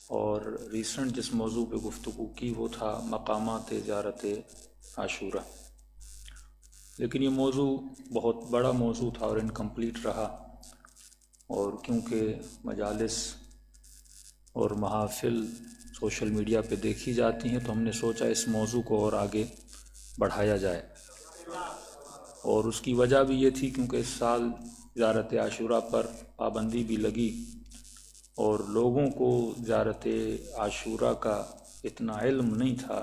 اور ریسنٹ جس موضوع پہ گفتگو کی وہ تھا مقامات زیارت عاشورہ، لیکن یہ موضوع بہت بڑا موضوع تھا اور انکمپلیٹ رہا، اور کیونکہ مجالس اور محافل سوشل میڈیا پہ دیکھی جاتی ہیں تو ہم نے سوچا اس موضوع کو اور آگے بڑھایا جائے، اور اس کی وجہ بھی یہ تھی کیونکہ اس سال زیارت عاشورہ پر پابندی بھی لگی اور لوگوں کو زیارت عاشورہ کا اتنا علم نہیں تھا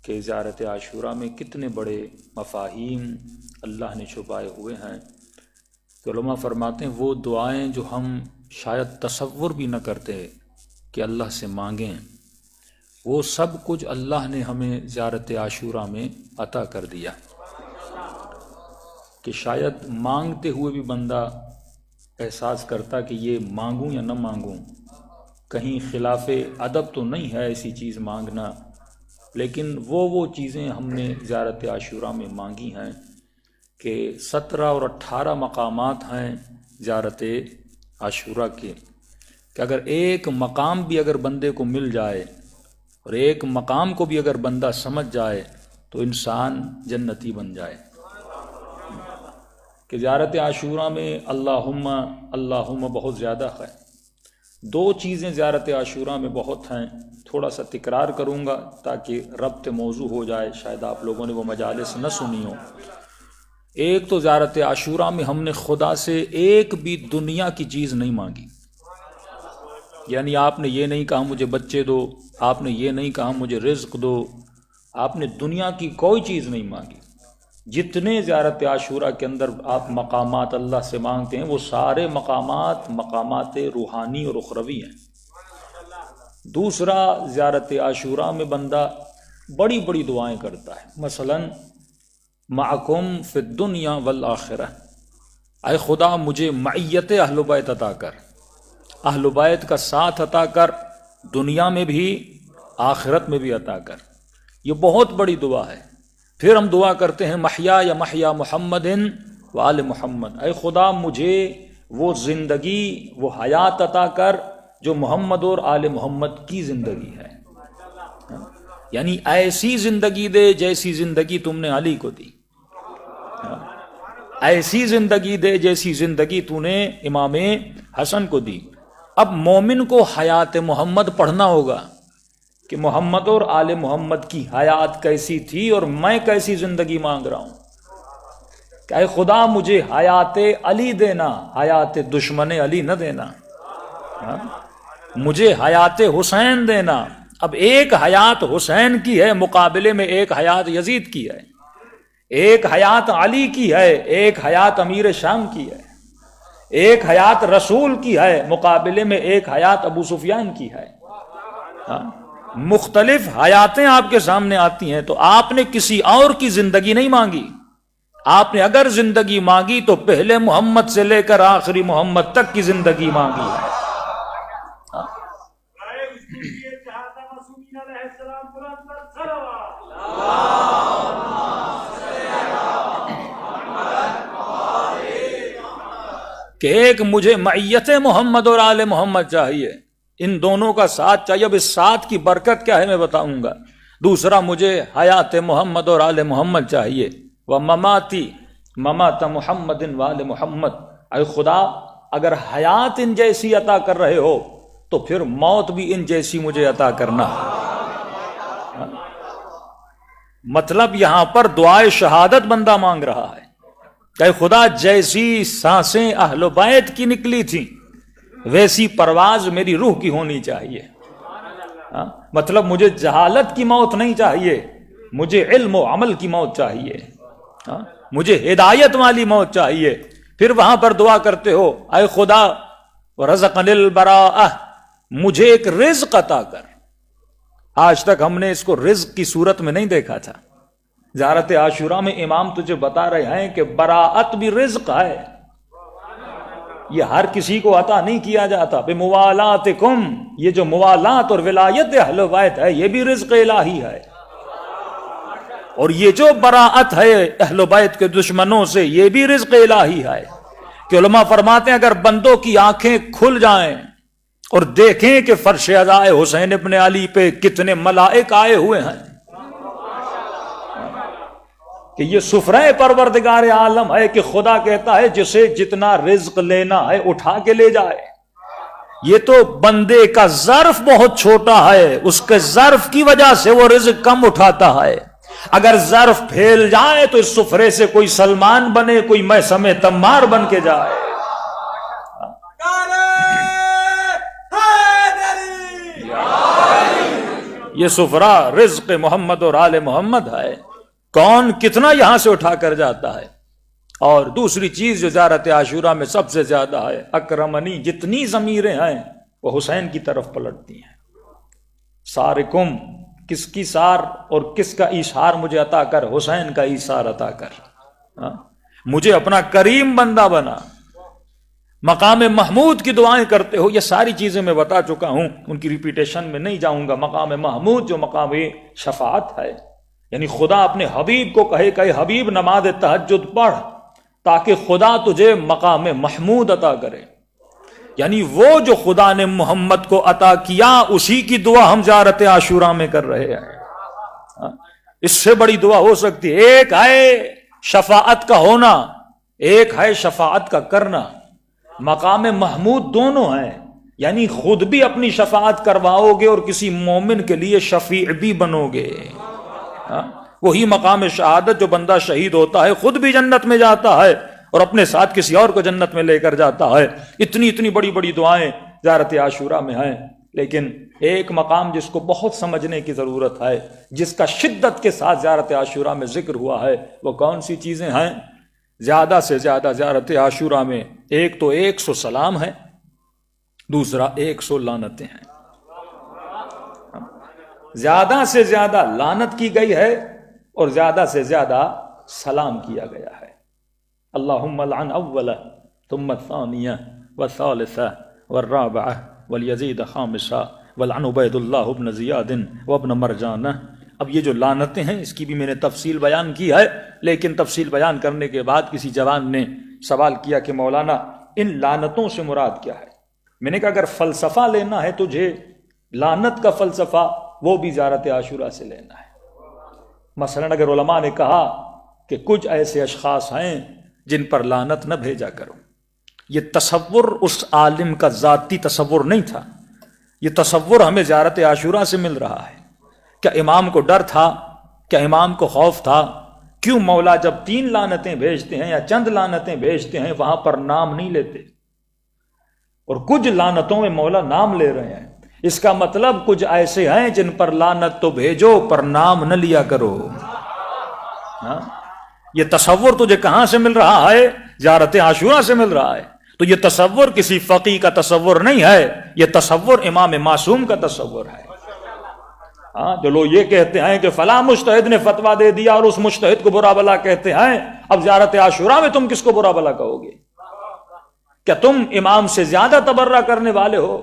کہ زیارت عاشورہ میں کتنے بڑے مفاہیم اللہ نے چھپائے ہوئے ہیں کہ علماء فرماتے ہیں وہ دعائیں جو ہم شاید تصور بھی نہ کرتے کہ اللہ سے مانگیں، وہ سب کچھ اللہ نے ہمیں زیارت عاشورہ میں عطا کر دیا کہ شاید مانگتے ہوئے بھی بندہ احساس کرتا کہ یہ مانگوں یا نہ مانگوں، کہیں خلاف ادب تو نہیں ہے ایسی چیز مانگنا، لیکن وہ چیزیں ہم نے زیارت عاشورہ میں مانگی ہیں کہ 17 اور 18 مقامات ہیں زیارت عاشورہ کے، کہ اگر ایک مقام بھی اگر بندے کو مل جائے اور ایک مقام کو بھی اگر بندہ سمجھ جائے تو انسان جنتی بن جائے، کہ زیارت عاشورہ میں اللہم بہت زیادہ ہے۔ 2 چیزیں زیارت عاشورہ میں بہت ہیں، تھوڑا سا تکرار کروں گا تاکہ ربط موضوع ہو جائے، شاید آپ لوگوں نے وہ مجالس نہ سنی ہو۔ ایک تو زیارت عاشورہ میں ہم نے خدا سے ایک بھی دنیا کی چیز نہیں مانگی، یعنی آپ نے یہ نہیں کہا مجھے بچے دو، آپ نے یہ نہیں کہا مجھے رزق دو، آپ نے دنیا کی کوئی چیز نہیں مانگی۔ جتنے زیارت عاشورہ کے اندر آپ مقامات اللہ سے مانگتے ہیں وہ سارے مقامات روحانی اور اخروی ہیں۔ دوسرا، زیارت عاشورہ میں بندہ بڑی بڑی دعائیں کرتا ہے، مثلا معکم فی الدنیا والآخرہ، اے خدا مجھے معیت اہل بیت عطا کر، اہل بیت کا ساتھ عطا کر، دنیا میں بھی آخرت میں بھی عطا کر، یہ بہت بڑی دعا ہے۔ پھر ہم دعا کرتے ہیں محیا یا محیا محمد و آل محمد، اے خدا مجھے وہ زندگی وہ حیات عطا کر جو محمد اور آل محمد کی زندگی ہے، یعنی ایسی زندگی دے جیسی زندگی تم نے علی کو دی، ایسی زندگی دے جیسی زندگی تو نے امام حسن کو دی۔ اب مومن کو حیات محمد پڑھنا ہوگا کہ محمد اور آل محمد کی حیات کیسی تھی اور میں کیسی زندگی مانگ رہا ہوں، کہ اے خدا مجھے حیات علی دینا، حیات دشمن علی نہ دینا، مجھے حیات حسین دینا۔ اب ایک حیات حسین کی ہے مقابلے میں ایک حیات یزید کی ہے، ایک حیات علی کی ہے، ایک حیات امیر شام کی ہے، ایک حیات رسول کی ہے مقابلے میں ایک حیات ابو سفیان کی ہے۔ مختلف حیاتیں آپ کے سامنے آتی ہیں، تو آپ نے کسی اور کی زندگی نہیں مانگی، آپ نے اگر زندگی مانگی تو پہلے محمد سے لے کر آخری محمد تک کی زندگی مانگی ہے۔ کہ ایک مجھے معیت محمد اور آل محمد چاہیے، ان دونوں کا ساتھ چاہیے۔ اب اس ساتھ کی برکت کیا ہے میں بتاؤں گا۔ دوسرا، مجھے حیات محمد اور آل محمد چاہیے، ومماتی ممات محمد و آل محمد، اے خدا اگر حیات ان جیسی عطا کر رہے ہو تو پھر موت بھی ان جیسی مجھے عطا کرنا۔ مطلب یہاں پر دعائے شہادت بندہ مانگ رہا ہے کہ خدا جیسی سانسیں اہل بیت کی نکلی تھیں ویسی پرواز میری روح کی ہونی چاہیے۔ مطلب مجھے جہالت کی موت نہیں چاہیے، مجھے علم و عمل کی موت چاہیے، مجھے ہدایت والی موت چاہیے۔ پھر وہاں پر دعا کرتے ہو اے خدا رزقنی البراءہ، مجھے ایک رزق عطا کر۔ آج تک ہم نے اس کو رزق کی صورت میں نہیں دیکھا تھا۔ زیارت عاشورہ میں امام تجھے بتا رہے ہیں کہ براءت بھی رزق ہے، یہ ہر کسی کو عطا نہیں کیا جاتا۔ بموالاتکم، یہ جو موالات اور ولایت اہل بیت ہے یہ بھی رزق الہی ہے، اور یہ جو براءت ہے اہل بیت کے دشمنوں سے یہ بھی رزق الہی ہے۔ کہ علماء فرماتے ہیں اگر بندوں کی آنکھیں کھل جائیں اور دیکھیں کہ فرش عزائے حسین ابن علی پہ کتنے ملائک آئے ہوئے ہیں، کہ یہ سفرہ پروردگار عالم ہے کہ خدا کہتا ہے جسے جتنا رزق لینا ہے اٹھا کے لے جائے۔ یہ تو بندے کا ظرف بہت چھوٹا ہے، اس کے ظرف کی وجہ سے وہ رزق کم اٹھاتا ہے۔ اگر ظرف پھیل جائے تو اس سفرے سے کوئی سلمان بنے، کوئی میثم تمار بن کے جائے۔ یہ سفرہ رزق محمد اور آل محمد ہے، کون کتنا یہاں سے اٹھا کر جاتا ہے۔ اور دوسری چیز جو زیارت عاشورہ میں سب سے زیادہ ہے، اکرمنی، جتنی ضمیریں ہیں وہ حسین کی طرف پلٹتی ہیں۔ سارکم، کس کی سار اور کس کا ایثار مجھے عطا کر؟ حسین کا ایثار عطا کر، مجھے اپنا کریم بندہ بنا۔ مقام محمود کی دعائیں کرتے ہو، یہ ساری چیزیں میں بتا چکا ہوں، ان کی ریپیٹیشن میں نہیں جاؤں گا۔ مقام محمود جو مقام شفاعت ہے، یعنی خدا اپنے حبیب کو کہے کہ حبیب نماز تہجد پڑھ تاکہ خدا تجھے مقام محمود عطا کرے، یعنی وہ جو خدا نے محمد کو عطا کیا اسی کی دعا ہم زیارت عاشورہ میں کر رہے ہیں۔ اس سے بڑی دعا ہو سکتی ہے؟ ایک ہے شفاعت کا ہونا، ایک ہے شفاعت کا کرنا۔ مقام محمود دونوں ہیں، یعنی خود بھی اپنی شفاعت کرواؤ گے اور کسی مومن کے لیے شفیع بھی بنو گے۔ وہی مقام شہادت جو بندہ شہید ہوتا ہے خود بھی جنت میں جاتا ہے اور اپنے ساتھ کسی اور کو جنت میں لے کر جاتا ہے۔ اتنی بڑی بڑی دعائیں زیارت عاشورہ میں ہیں، لیکن ایک مقام جس کو بہت سمجھنے کی ضرورت ہے، جس کا شدت کے ساتھ زیارت عاشورہ میں ذکر ہوا ہے، وہ کون سی چیزیں ہیں؟ زیادہ سے زیادہ زیارت عاشورہ میں ایک تو 100 سلام ہے، دوسرا 100 لعنتیں ہیں۔ زیادہ سے زیادہ لعنت کی گئی ہے اور زیادہ سے زیادہ سلام کیا گیا ہے۔ اللہم لعن اول ثم الثانیہ والثالثہ والرابعہ والیزید خامسہ ولعن عبید اللہ ابن زیاد وابن مرجانہ۔ اب یہ جو لعنتیں ہیں اس کی بھی میں نے تفصیل بیان کی ہے، لیکن تفصیل بیان کرنے کے بعد کسی جوان نے سوال کیا کہ مولانا ان لعنتوں سے مراد کیا ہے؟ میں نے کہا اگر فلسفہ لینا ہے تجھے لعنت کا فلسفہ، وہ بھی زیارت عاشورہ سے لینا ہے۔ مثلا اگر علماء نے کہا کہ کچھ ایسے اشخاص ہیں جن پر لعنت نہ بھیجا کرو، یہ تصور اس عالم کا ذاتی تصور نہیں تھا، یہ تصور ہمیں زیارت عاشورہ سے مل رہا ہے۔ کیا امام کو ڈر تھا؟ کیا امام کو خوف تھا؟ کیوں مولا جب 3 لعنتیں بھیجتے ہیں یا چند لعنتیں بھیجتے ہیں وہاں پر نام نہیں لیتے، اور کچھ لعنتوں میں مولا نام لے رہے ہیں؟ اس کا مطلب کچھ ایسے ہیں جن پر لعنت تو بھیجو پر نام نہ لیا کرو۔ یہ تصور تجھے کہاں سے مل رہا ہے؟ زیارت عاشورہ سے مل رہا ہے۔ تو یہ تصور کسی فقیہ کا تصور نہیں ہے، یہ تصور امام معصوم کا تصور ہے۔ جو لوگ یہ کہتے ہیں کہ فلاں مجتہد نے فتویٰ دے دیا اور اس مجتہد کو برا بلا کہتے ہیں، اب زیارت عاشورہ میں تم کس کو برا بلا کہو گے؟ کیا تم امام سے زیادہ تبرہ کرنے والے ہو؟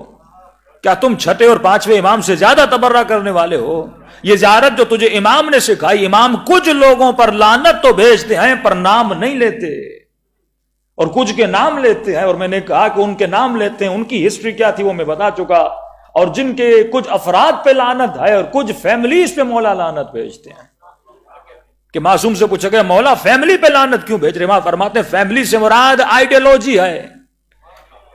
کیا تم چھٹے اور 5ویں امام سے زیادہ تبرہ کرنے والے ہو؟ یہ زیارت جو تجھے امام نے سکھائی، امام کچھ لوگوں پر لعنت تو بھیجتے ہیں پر نام نہیں لیتے، اور کچھ کے نام لیتے ہیں، اور میں نے کہا کہ ان کے نام لیتے ہیں ان کی ہسٹری کیا تھی وہ میں بتا چکا، اور جن کے کچھ افراد پہ لعنت ہے اور کچھ فیملیز پہ مولا لعنت بھیجتے ہیں۔ کہ معصوم سے پوچھا گیا مولا فیملی پہ لعنت کیوں بھیج رہے؟ وہاں فرماتے ہیں فیملی سے مراد آئیڈیالوجی ہے،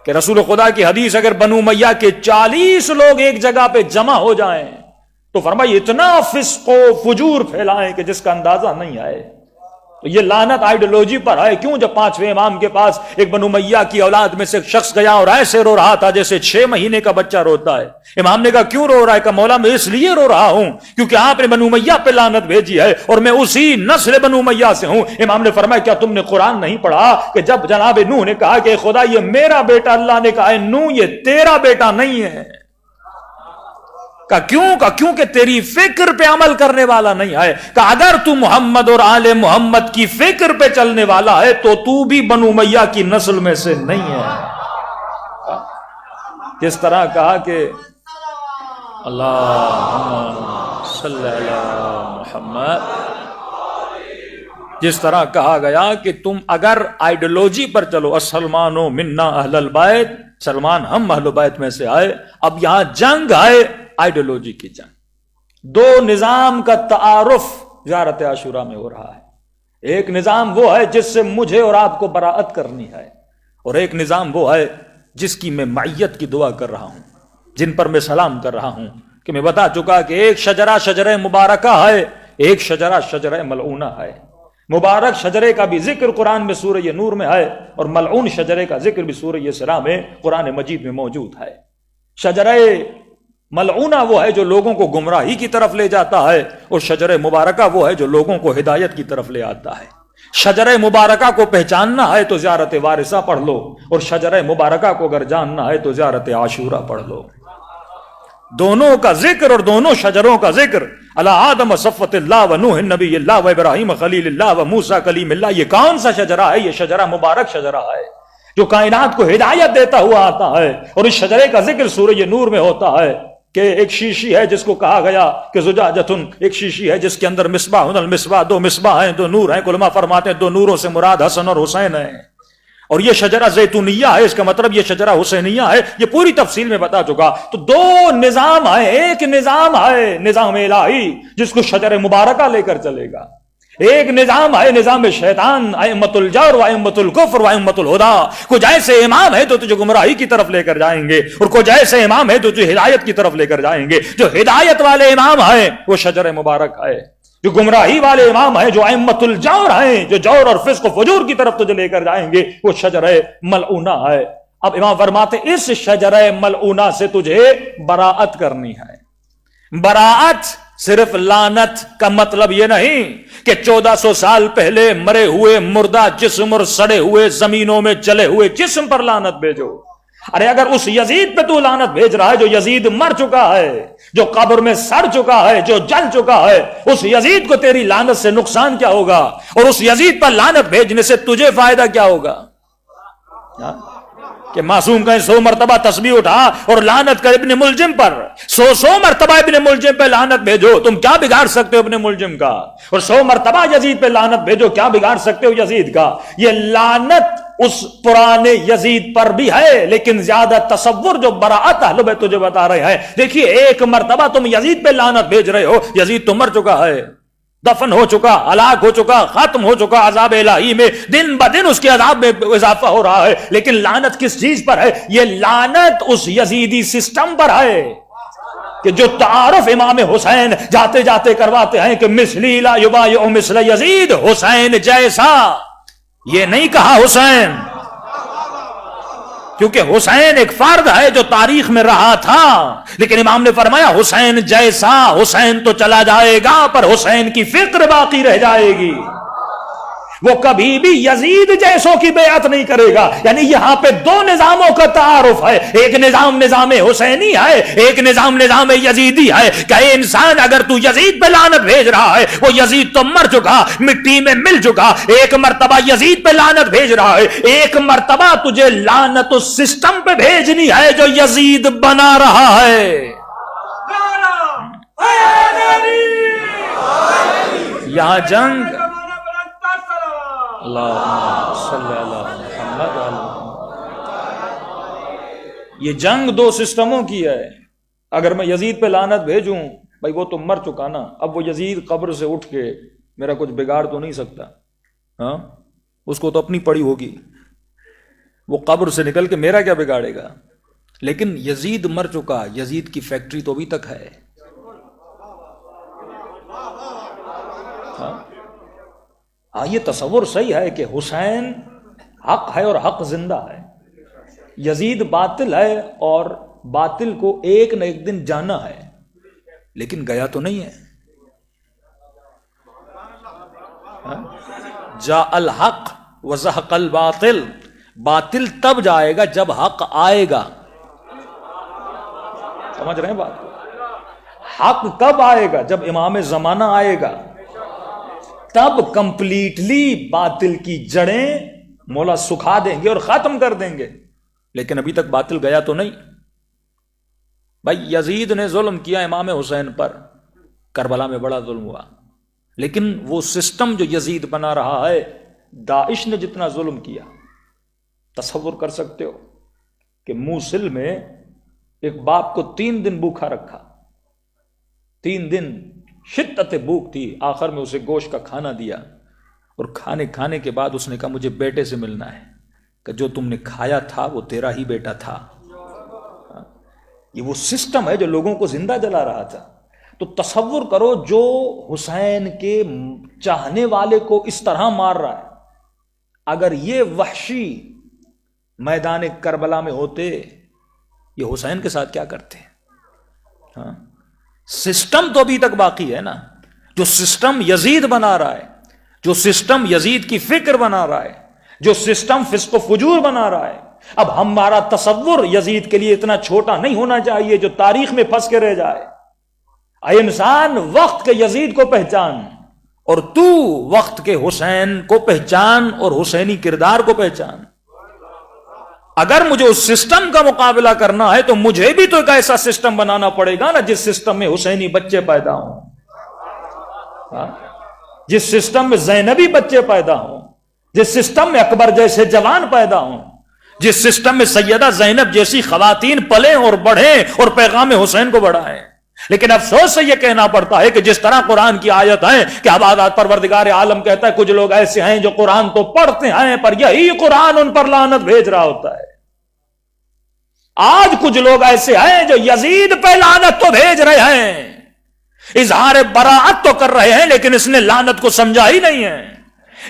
کہ رسول خدا کی حدیث اگر بنو امیہ کے 40 لوگ ایک جگہ پہ جمع ہو جائیں تو فرمایا اتنا فسق و فجور پھیلائیں کہ جس کا اندازہ نہیں آئے۔ تو یہ لعنت آئیڈیالوجی پر ہے۔ کیوں؟ جب 5ویں امام کے پاس ایک بنو امیہ کی اولاد میں سے ایک شخص گیا اور ایسے رو رہا تھا جیسے 6 مہینے کا بچہ روتا ہے۔ امام نے کہا کیوں رو رہا ہے؟ کہ مولا میں اس لیے رو رہا ہوں کیونکہ آپ نے بنو امیہ پہ لعنت بھیجی ہے اور میں اسی نسل بنو امیہ سے ہوں۔ امام نے فرمایا کیا تم نے قرآن نہیں پڑھا کہ جب جناب نوح نے کہا کہ خدا یہ میرا بیٹا، اللہ نے کہا نوح یہ تیرا بیٹا نہیں ہے؟ کیونکہ تیری فکر پہ عمل کرنے والا نہیں ہے۔ کہ اگر تو محمد اور آل محمد کی فکر پہ چلنے والا ہے تو تو بھی بنو امیہ کی نسل میں سے نہیں ہے۔ جس طرح کہا کہ اللہم صلی علی محمد جس طرح کہا گیا کہ تم اگر آئیڈیالوجی پر چلو، السلمانو منا اہل البیت، سلمان ہم اہل بیت میں سے آئے، اب یہاں جنگ ہے آئیڈیالوجی کی جنگ، دو نظام کا تعارف زیارت عاشورہ میں ہو رہا ہے۔ ایک نظام وہ ہے جس سے مجھے اور آپ کو براءت کرنی ہے، اور ایک نظام وہ ہے جس کی میں معیت کی دعا کر رہا ہوں، جن پر میں سلام کر رہا ہوں، کہ میں بتا چکا کہ ایک شجرہ شجرہ مبارکہ ہے، ایک شجرہ شجرہ ملعونہ ہے۔ مبارک شجرے کا بھی ذکر قرآن میں سورہ نور میں ہے، اور ملعون شجرے کا ذکر بھی سورہ اسراء میں قرآن مجید میں موجود ہے۔ شجرہ ملعونہ وہ ہے جو لوگوں کو گمراہی کی طرف لے جاتا ہے، اور شجرہ مبارکہ وہ ہے جو لوگوں کو ہدایت کی طرف لے آتا ہے۔ شجرہ مبارکہ کو پہچاننا ہے تو زیارت وارثہ پڑھ لو، اور شجرہ مبارکہ کو اگر جاننا ہے تو زیارت عاشورہ پڑھ لو۔ دونوں کا ذکر اور دونوں شجروں کا ذکر، علی آدم صفوۃ اللہ و نوح نبی اللہ و ابراہیم خلیل اللہ و موسیٰ کلیم اللہ، یہ کون سا شجرہ ہے؟ یہ شجرہ مبارک شجرہ ہے جو کائنات کو ہدایت دیتا ہوا آتا ہے۔ اور اس شجرے کا ذکر سورہ نور میں ہوتا ہے کہ ایک شیشی ہے جس کو کہا گیا کہ زجاجتن، ایک شیشی ہے جس کے اندر مصباح المصباح، دو مصباح ہیں، دو نور ہیں۔ علماء فرماتے ہیں دو نوروں سے مراد حسن اور حسین ہیں، اور یہ شجرہ زیتونیہ ہے، اس کا مطلب یہ شجرہ حسینیہ ہے۔ یہ پوری تفصیل میں بتا چکا۔ تو دو نظام ہے، ایک نظام ہے نظام الہی جس کو شجر مبارکہ لے کر چلے گا، ایک نظام ہے نظام شیطان، ائمۃ الجور و ائمۃ الکفر و ائمۃ الہدی۔ کچھ ایسے امام ہے تو تجھے گمراہی کی طرف لے کر جائیں گے، اور کچھ ایسے امام ہے تو تجھے ہدایت کی طرف لے کر جائیں گے۔ جو ہدایت والے امام ہیں وہ شجر مبارک ہے، جو گمراہی والے امام ہیں، جو ائمۃ الجور ہیں، جو جور اور فسق و فجور کی طرف تجھے لے کر جائیں گے، وہ شجر ملعونہ ہے۔ اب امام فرماتے اس شجر ملعونہ سے تجھے براءت کرنی ہے۔ براءت صرف لعنت کا مطلب یہ نہیں کہ 1400 سال پہلے مرے ہوئے مردہ جسم اور سڑے ہوئے زمینوں میں جلے ہوئے جسم پر لعنت بھیجو۔ ارے اگر اس یزید پہ تو لعنت بھیج رہا ہے جو یزید مر چکا ہے، جو قبر میں سڑ چکا ہے، جو جل چکا ہے، اس یزید کو تیری لعنت سے نقصان کیا ہوگا؟ اور اس یزید پر لعنت بھیجنے سے تجھے فائدہ کیا ہوگا؟ کہ معصوم کہیں 100 مرتبہ تسبیح اٹھا اور لعنت کر ابن ملجم پر، 100 مرتبہ ابن ملجم پہ لعنت بھیجو، تم کیا بگاڑ سکتے ہو ابن ملجم کا؟ اور 100 مرتبہ یزید پہ لعنت بھیجو، کیا بگاڑ سکتے ہو یزید کا؟ یہ لعنت اس پرانے یزید پر بھی ہے، لیکن زیادہ تصور جو براءت اہل بیت تجھے بتا رہے ہیں۔ دیکھیے ایک مرتبہ تم یزید پہ لعنت بھیج رہے ہو، یزید تو مر چکا ہے، دفن ہو چکا، ہلاک ہو چکا، ختم ہو چکا، عذاب الہی میں دن بدن اس کے عذاب میں اضافہ ہو رہا ہے، لیکن لعنت کس چیز پر ہے؟ یہ لعنت اس یزیدی سسٹم پر ہے کہ جو تعارف امام حسین جاتے جاتے کرواتے ہیں کہ مثلی لا یبایع مثل یزید، حسین جیسا، یہ نہیں کہا حسین، کیونکہ حسین ایک فرد ہے جو تاریخ میں رہا تھا، لیکن امام نے فرمایا حسین جیسا، حسین تو چلا جائے گا پر حسین کی فکر باقی رہ جائے گی، وہ کبھی بھی یزید جیسوں کی بیعت نہیں کرے گا۔ یعنی یہاں پہ دو نظاموں کا تعارف ہے، ایک نظام نظام حسینی ہے، ایک نظام نظام یزیدی ہے۔ کہ اے انسان اگر تو یزید پہ لعنت بھیج رہا ہے، وہ یزید تو مر چکا، مٹی میں مل چکا، ایک مرتبہ یزید پہ لعنت بھیج رہا ہے، ایک مرتبہ تجھے لعنت اس سسٹم پہ بھیجنی ہے جو یزید بنا رہا ہے۔ یہاں جنگ اللہ صلی اللہ محمد یہ جنگ دو سسٹموں کی ہے۔ اگر میں یزید پہ لعنت بھیجوں، بھائی وہ تو مر چکا نا، اب وہ یزید قبر سے اٹھ کے میرا کچھ بگاڑ تو نہیں سکتا، ہاں اس کو تو اپنی پڑی ہوگی، وہ قبر سے نکل کے میرا کیا بگاڑے گا؟ لیکن یزید مر چکا، یزید کی فیکٹری تو ابھی تک ہے۔ ہاں یہ تصور صحیح ہے کہ حسین حق ہے اور حق زندہ ہے، یزید باطل ہے اور باطل کو ایک نہ ایک دن جانا ہے، لیکن گیا تو نہیں ہے۔ جاء الحق وزهق الباطل، باطل تب جائے گا جب حق آئے گا۔ سمجھ رہے ہیں بات؟ حق کب آئے گا؟ جب امام زمانہ آئے گا، تب کمپلیٹلی باطل کی جڑیں مولا سکھا دیں گے اور ختم کر دیں گے، لیکن ابھی تک باطل گیا تو نہیں۔ بھائی یزید نے ظلم کیا امام حسین پر، کربلا میں بڑا ظلم ہوا، لیکن وہ سسٹم جو یزید بنا رہا ہے، داعش نے جتنا ظلم کیا، تصور کر سکتے ہو کہ موصل میں ایک باپ کو 3 دن بھوکا رکھا، 3 دن شدت بھوک تھی، آخر میں اسے گوشت کا کھانا دیا، اور کھانے کے بعد اس نے کہا مجھے بیٹے سے ملنا ہے، کہ جو تم نے کھایا تھا وہ تیرا ہی بیٹا تھا۔ یہ وہ سسٹم ہے جو لوگوں کو زندہ جلا رہا تھا۔ تو تصور کرو جو حسین کے چاہنے والے کو اس طرح مار رہا ہے، اگر یہ وحشی میدان کربلا میں ہوتے، یہ حسین کے ساتھ کیا کرتے؟ ہاں، سسٹم تو ابھی تک باقی ہے نا، جو سسٹم یزید بنا رہا ہے، جو سسٹم یزید کی فکر بنا رہا ہے، جو سسٹم فسق و فجور بنا رہا ہے۔ اب ہمارا تصور یزید کے لیے اتنا چھوٹا نہیں ہونا چاہیے جو تاریخ میں پھنس کے رہ جائے۔ اے انسان، وقت کے یزید کو پہچان، اور تو وقت کے حسین کو پہچان اور حسینی کردار کو پہچان۔ اگر مجھے اس سسٹم کا مقابلہ کرنا ہے تو مجھے بھی تو ایک ایسا سسٹم بنانا پڑے گا نا جس سسٹم میں حسینی بچے پیدا ہوں، جس سسٹم میں زینبی بچے پیدا ہوں، جس سسٹم میں اکبر جیسے جوان پیدا ہوں، جس سسٹم میں سیدہ زینب جیسی خواتین پلیں اور بڑھیں اور پیغام حسین کو بڑھائیں۔ لیکن افسوس سے یہ کہنا پڑتا ہے کہ جس طرح قرآن کی آیت ہے کہ عبادات پروردگار عالم کہتا ہے کچھ لوگ ایسے ہیں جو قرآن تو پڑھتے ہیں پر یہی قرآن ان پر لعنت بھیج رہا ہوتا ہے۔ آج کچھ لوگ ایسے ہیں جو یزید پہ لعنت تو بھیج رہے ہیں، اظہار براعت تو کر رہے ہیں، لیکن اس نے لعنت کو سمجھا ہی نہیں ہے۔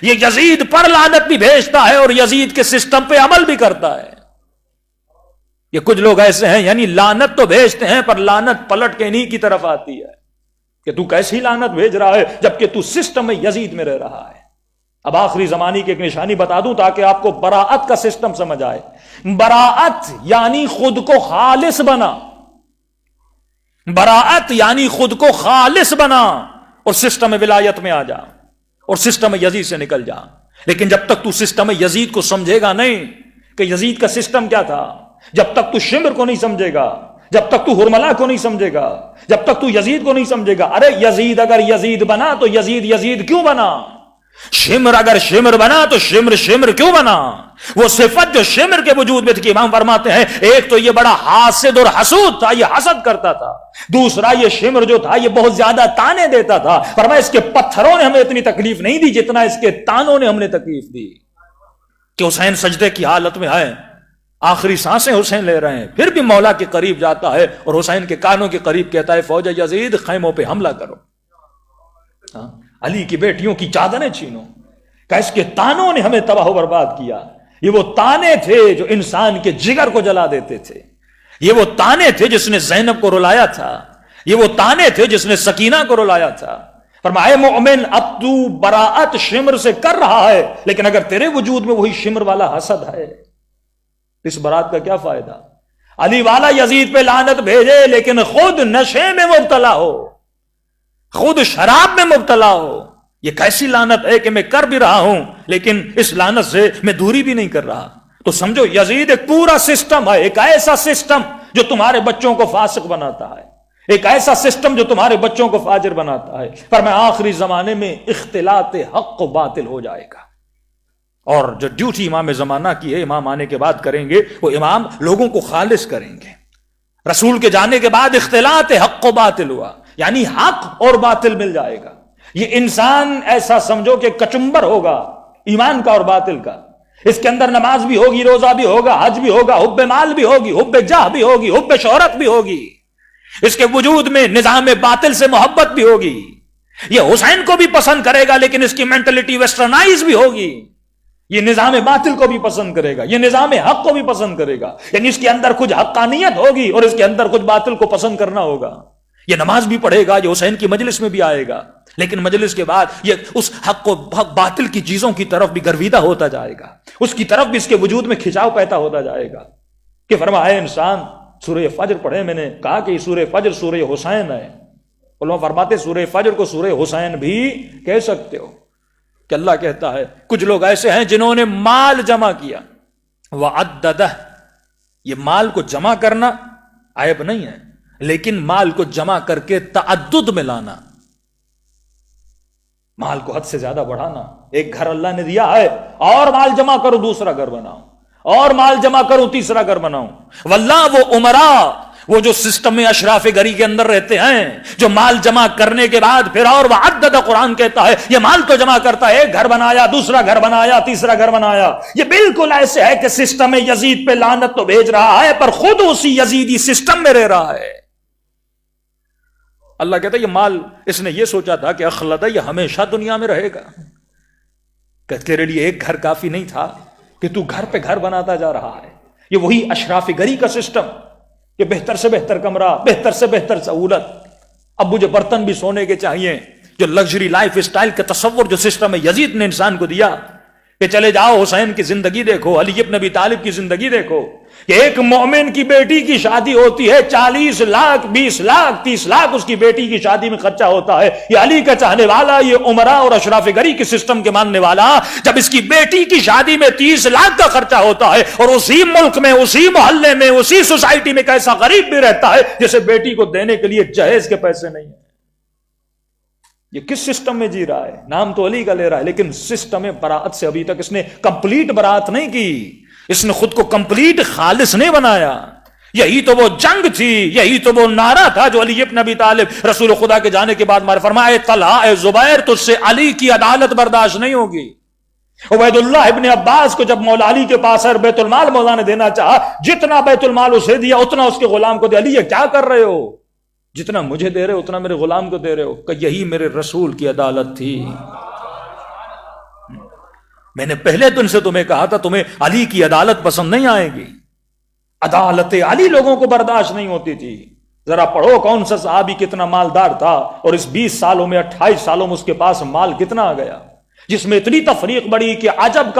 یہ یزید پر لعنت بھی بھیجتا ہے اور یزید کے سسٹم پہ عمل بھی کرتا ہے۔ یہ کچھ لوگ ایسے ہیں، یعنی لعنت تو بھیجتے ہیں پر لعنت پلٹ کے انہی کی طرف آتی ہے کہ تو کیسی لعنت بھیج رہا ہے جبکہ تو سسٹم میں یزید میں رہ رہا ہے۔ اب آخری زمانے کی ایک نشانی بتا دوں تاکہ آپ کو براعت کا سسٹم سمجھ آئے۔ براعت یعنی خود کو خالص بنا، براعت یعنی خود کو خالص بنا اور سسٹم ولایت میں آ جا اور سسٹم یزید سے نکل جا۔ لیکن جب تک تو سسٹم یزید کو سمجھے گا نہیں کہ یزید کا سسٹم کیا تھا، جب تک تو شمر کو نہیں سمجھے گا، جب تک تو ہرملا کو نہیں سمجھے گا، جب تک تو یزید کو نہیں سمجھے گا، ارے یزید اگر یزید بنا تو یزید کیوں بنا؟ شمر اگر شمر بنا تو شمر کیوں بنا؟ وہ صفت جو شمر کے وجود میں تھی، کہ امام فرماتے ہیں ایک تو یہ بڑا حاسد اور حسود تھا، یہ حسد کرتا تھا، دوسرا یہ شمر جو تھا یہ بہت زیادہ تانے دیتا تھا۔ فرمایا اس کے پتھروں نے ہمیں اتنی تکلیف نہیں دی جتنا اس کے تانوں نے ہم نے تکلیف دی۔ کہ حسین سجدے کی حالت میں ہے، آخری سانسیں حسین لے رہے ہیں، پھر بھی مولا کے قریب جاتا ہے اور حسین کے کانوں کے قریب کہتا ہے فوج یزید خیموں پہ حملہ کرو، علی کی بیٹیوں کی چادریں چھینو، کہ اس کے تانوں نے ہمیں تباہ و برباد کیا۔ یہ وہ تانے تھے جو انسان کے جگر کو جلا دیتے تھے، یہ وہ تانے تھے جس نے زینب کو رلایا تھا، یہ وہ تانے تھے جس نے سکینہ کو رلایا تھا۔ فرمایا مومن اب تو براعت شمر سے کر رہا ہے، لیکن اگر تیرے وجود میں وہی شمر والا حسد ہے، اس برات کا کیا فائدہ؟ علی والا یزید پہ لعنت بھیجے لیکن خود نشے میں مبتلا ہو، خود شراب میں مبتلا ہو، یہ کیسی لعنت ہے کہ میں کر بھی رہا ہوں لیکن اس لعنت سے میں دوری بھی نہیں کر رہا۔ تو سمجھو یزید ایک پورا سسٹم ہے، ایک ایسا سسٹم جو تمہارے بچوں کو فاسق بناتا ہے، ایک ایسا سسٹم جو تمہارے بچوں کو فاجر بناتا ہے۔ پر میں آخری زمانے میں اختلاط حق و باطل ہو جائے گا، اور جو ڈیوٹی امام زمانہ کی ہے، امام آنے کے بعد کریں گے، وہ امام لوگوں کو خالص کریں گے۔ رسول کے جانے کے بعد اختلاط حق و باطل ہوا، یعنی حق اور باطل مل جائے گا۔ یہ انسان ایسا سمجھو کہ کچمبر ہوگا ایمان کا اور باطل کا، اس کے اندر نماز بھی ہوگی، روزہ بھی ہوگا، حج بھی ہوگا، حب مال بھی ہوگی، حب جاہ بھی ہوگی، حب شہرت بھی ہوگی، اس کے وجود میں نظام باطل سے محبت بھی ہوگی۔ یہ حسین کو بھی پسند کرے گا لیکن اس کی مینٹلٹی ویسٹرنائز بھی ہوگی، یہ نظام باطل کو بھی پسند کرے گا، یہ نظام حق کو بھی پسند کرے گا، یعنی اس کے اندر کچھ حقانیت ہوگی اور اس کے اندر کچھ باطل کو پسند کرنا ہوگا۔ یہ نماز بھی پڑھے گا، یہ حسین کی مجلس میں بھی آئے گا، لیکن مجلس کے بعد یہ اس حق باطل کی چیزوں کی طرف بھی گرویدہ ہوتا جائے گا، اس کی طرف بھی اس کے وجود میں کھچاؤ پیدا ہوتا جائے گا۔ کہ فرمایا انسان سورہ فجر پڑھے، میں نے کہا کہ سورہ فجر سورہ حسین ہے، علماء فرماتے سورہ فجر کو سورہ حسین بھی کہہ سکتے ہو، کہ اللہ کہتا ہے کچھ لوگ ایسے ہیں جنہوں نے مال جمع کیا، وعددہ، یہ مال کو جمع کرنا عیب نہیں ہے، لیکن مال کو جمع کر کے تعدد میں لانا، مال کو حد سے زیادہ بڑھانا. ایک گھر اللہ نے دیا ہے، اور مال جمع کرو دوسرا گھر بناؤ، اور مال جمع کرو تیسرا گھر بناؤ. واللہ وہ عمراء، وہ جو سسٹم میں اشراف گری کے اندر رہتے ہیں، جو مال جمع کرنے کے بعد پھر اور وعدد، قرآن کہتا ہے یہ مال تو جمع کرتا ہے، ایک گھر بنایا، دوسرا گھر بنایا، تیسرا گھر بنایا. یہ بالکل ایسے ہے کہ سسٹم یزید پہ لعنت تو بھیج رہا ہے پر خود اسی یزیدی سسٹم میں رہ رہا ہے. اللہ کہتا ہے یہ مال، اس نے یہ سوچا تھا کہ اخلد، یہ ہمیشہ دنیا میں رہے گا، کہ تیرے لیے ایک گھر کافی نہیں تھا کہ تو گھر پہ گھر بناتا جا رہا ہے. یہ وہی اشراف گری کا سسٹم کہ بہتر سے بہتر کمرہ، بہتر سے بہتر سہولت. اب مجھے برتن بھی سونے کے چاہیے. جو لگژری لائف اسٹائل کا تصور جو سسٹم یزید نے انسان کو دیا کہ چلے جاؤ حسین کی زندگی دیکھو، علی ابن ابی طالب کی زندگی دیکھو، کہ ایک مومن کی بیٹی کی شادی ہوتی ہے 40 لاکھ 20 لاکھ 30 لاکھ اس کی بیٹی کی شادی میں خرچہ ہوتا ہے. یہ علی کا چاہنے والا، یہ عمرہ اور اشراف گری کے سسٹم کے ماننے والا، جب اس کی بیٹی کی شادی میں 30 لاکھ کا خرچہ ہوتا ہے اور اسی ملک میں، اسی محلے میں، اسی سوسائٹی میں کیسا غریب بھی رہتا ہے جسے بیٹی کو دینے کے لیے جہیز کے پیسے نہیں ہیں. یہ کس سسٹم میں جی رہا ہے؟ نام تو علی کا لے رہا ہے لیکن سسٹم براعت سے ابھی تک اس نے کمپلیٹ براعت نہیں کی. اس نے خود کو کمپلیٹ خالص نہیں بنایا. یہی تو وہ جنگ تھی، یہی تو وہ نعرہ تھا جو علی ابن ابی طالب رسول خدا کے جانے کے بعد فرمایا، طلحہ اے زبیر، تجھ سے علی کی عدالت برداشت نہیں ہوگی. عبید اللہ ابن عباس کو جب مولا علی کے پاس بیت المال مولا نے دینا چاہا، جتنا بیت المال اسے دیا اتنا اس کے غلام کو دیا. علی یہ کیا کر رہے ہو؟ جتنا مجھے دے رہے ہو اتنا میرے غلام کو دے رہے ہو. کہ یہی میرے رسول کی عدالت تھی. میں نے پہلے دن سے تمہیں کہا تھا تمہیں علی کی عدالت پسند نہیں آئے گی. عدالت علی لوگوں کو برداشت نہیں ہوتی تھی. ذرا پڑھو کون سا صحابی کتنا مالدار تھا اور اس 20 سالوں میں 28 سالوں میں اس کے پاس مال کتنا آ گیا، جس میں اتنی تفریق بڑی کہ عجم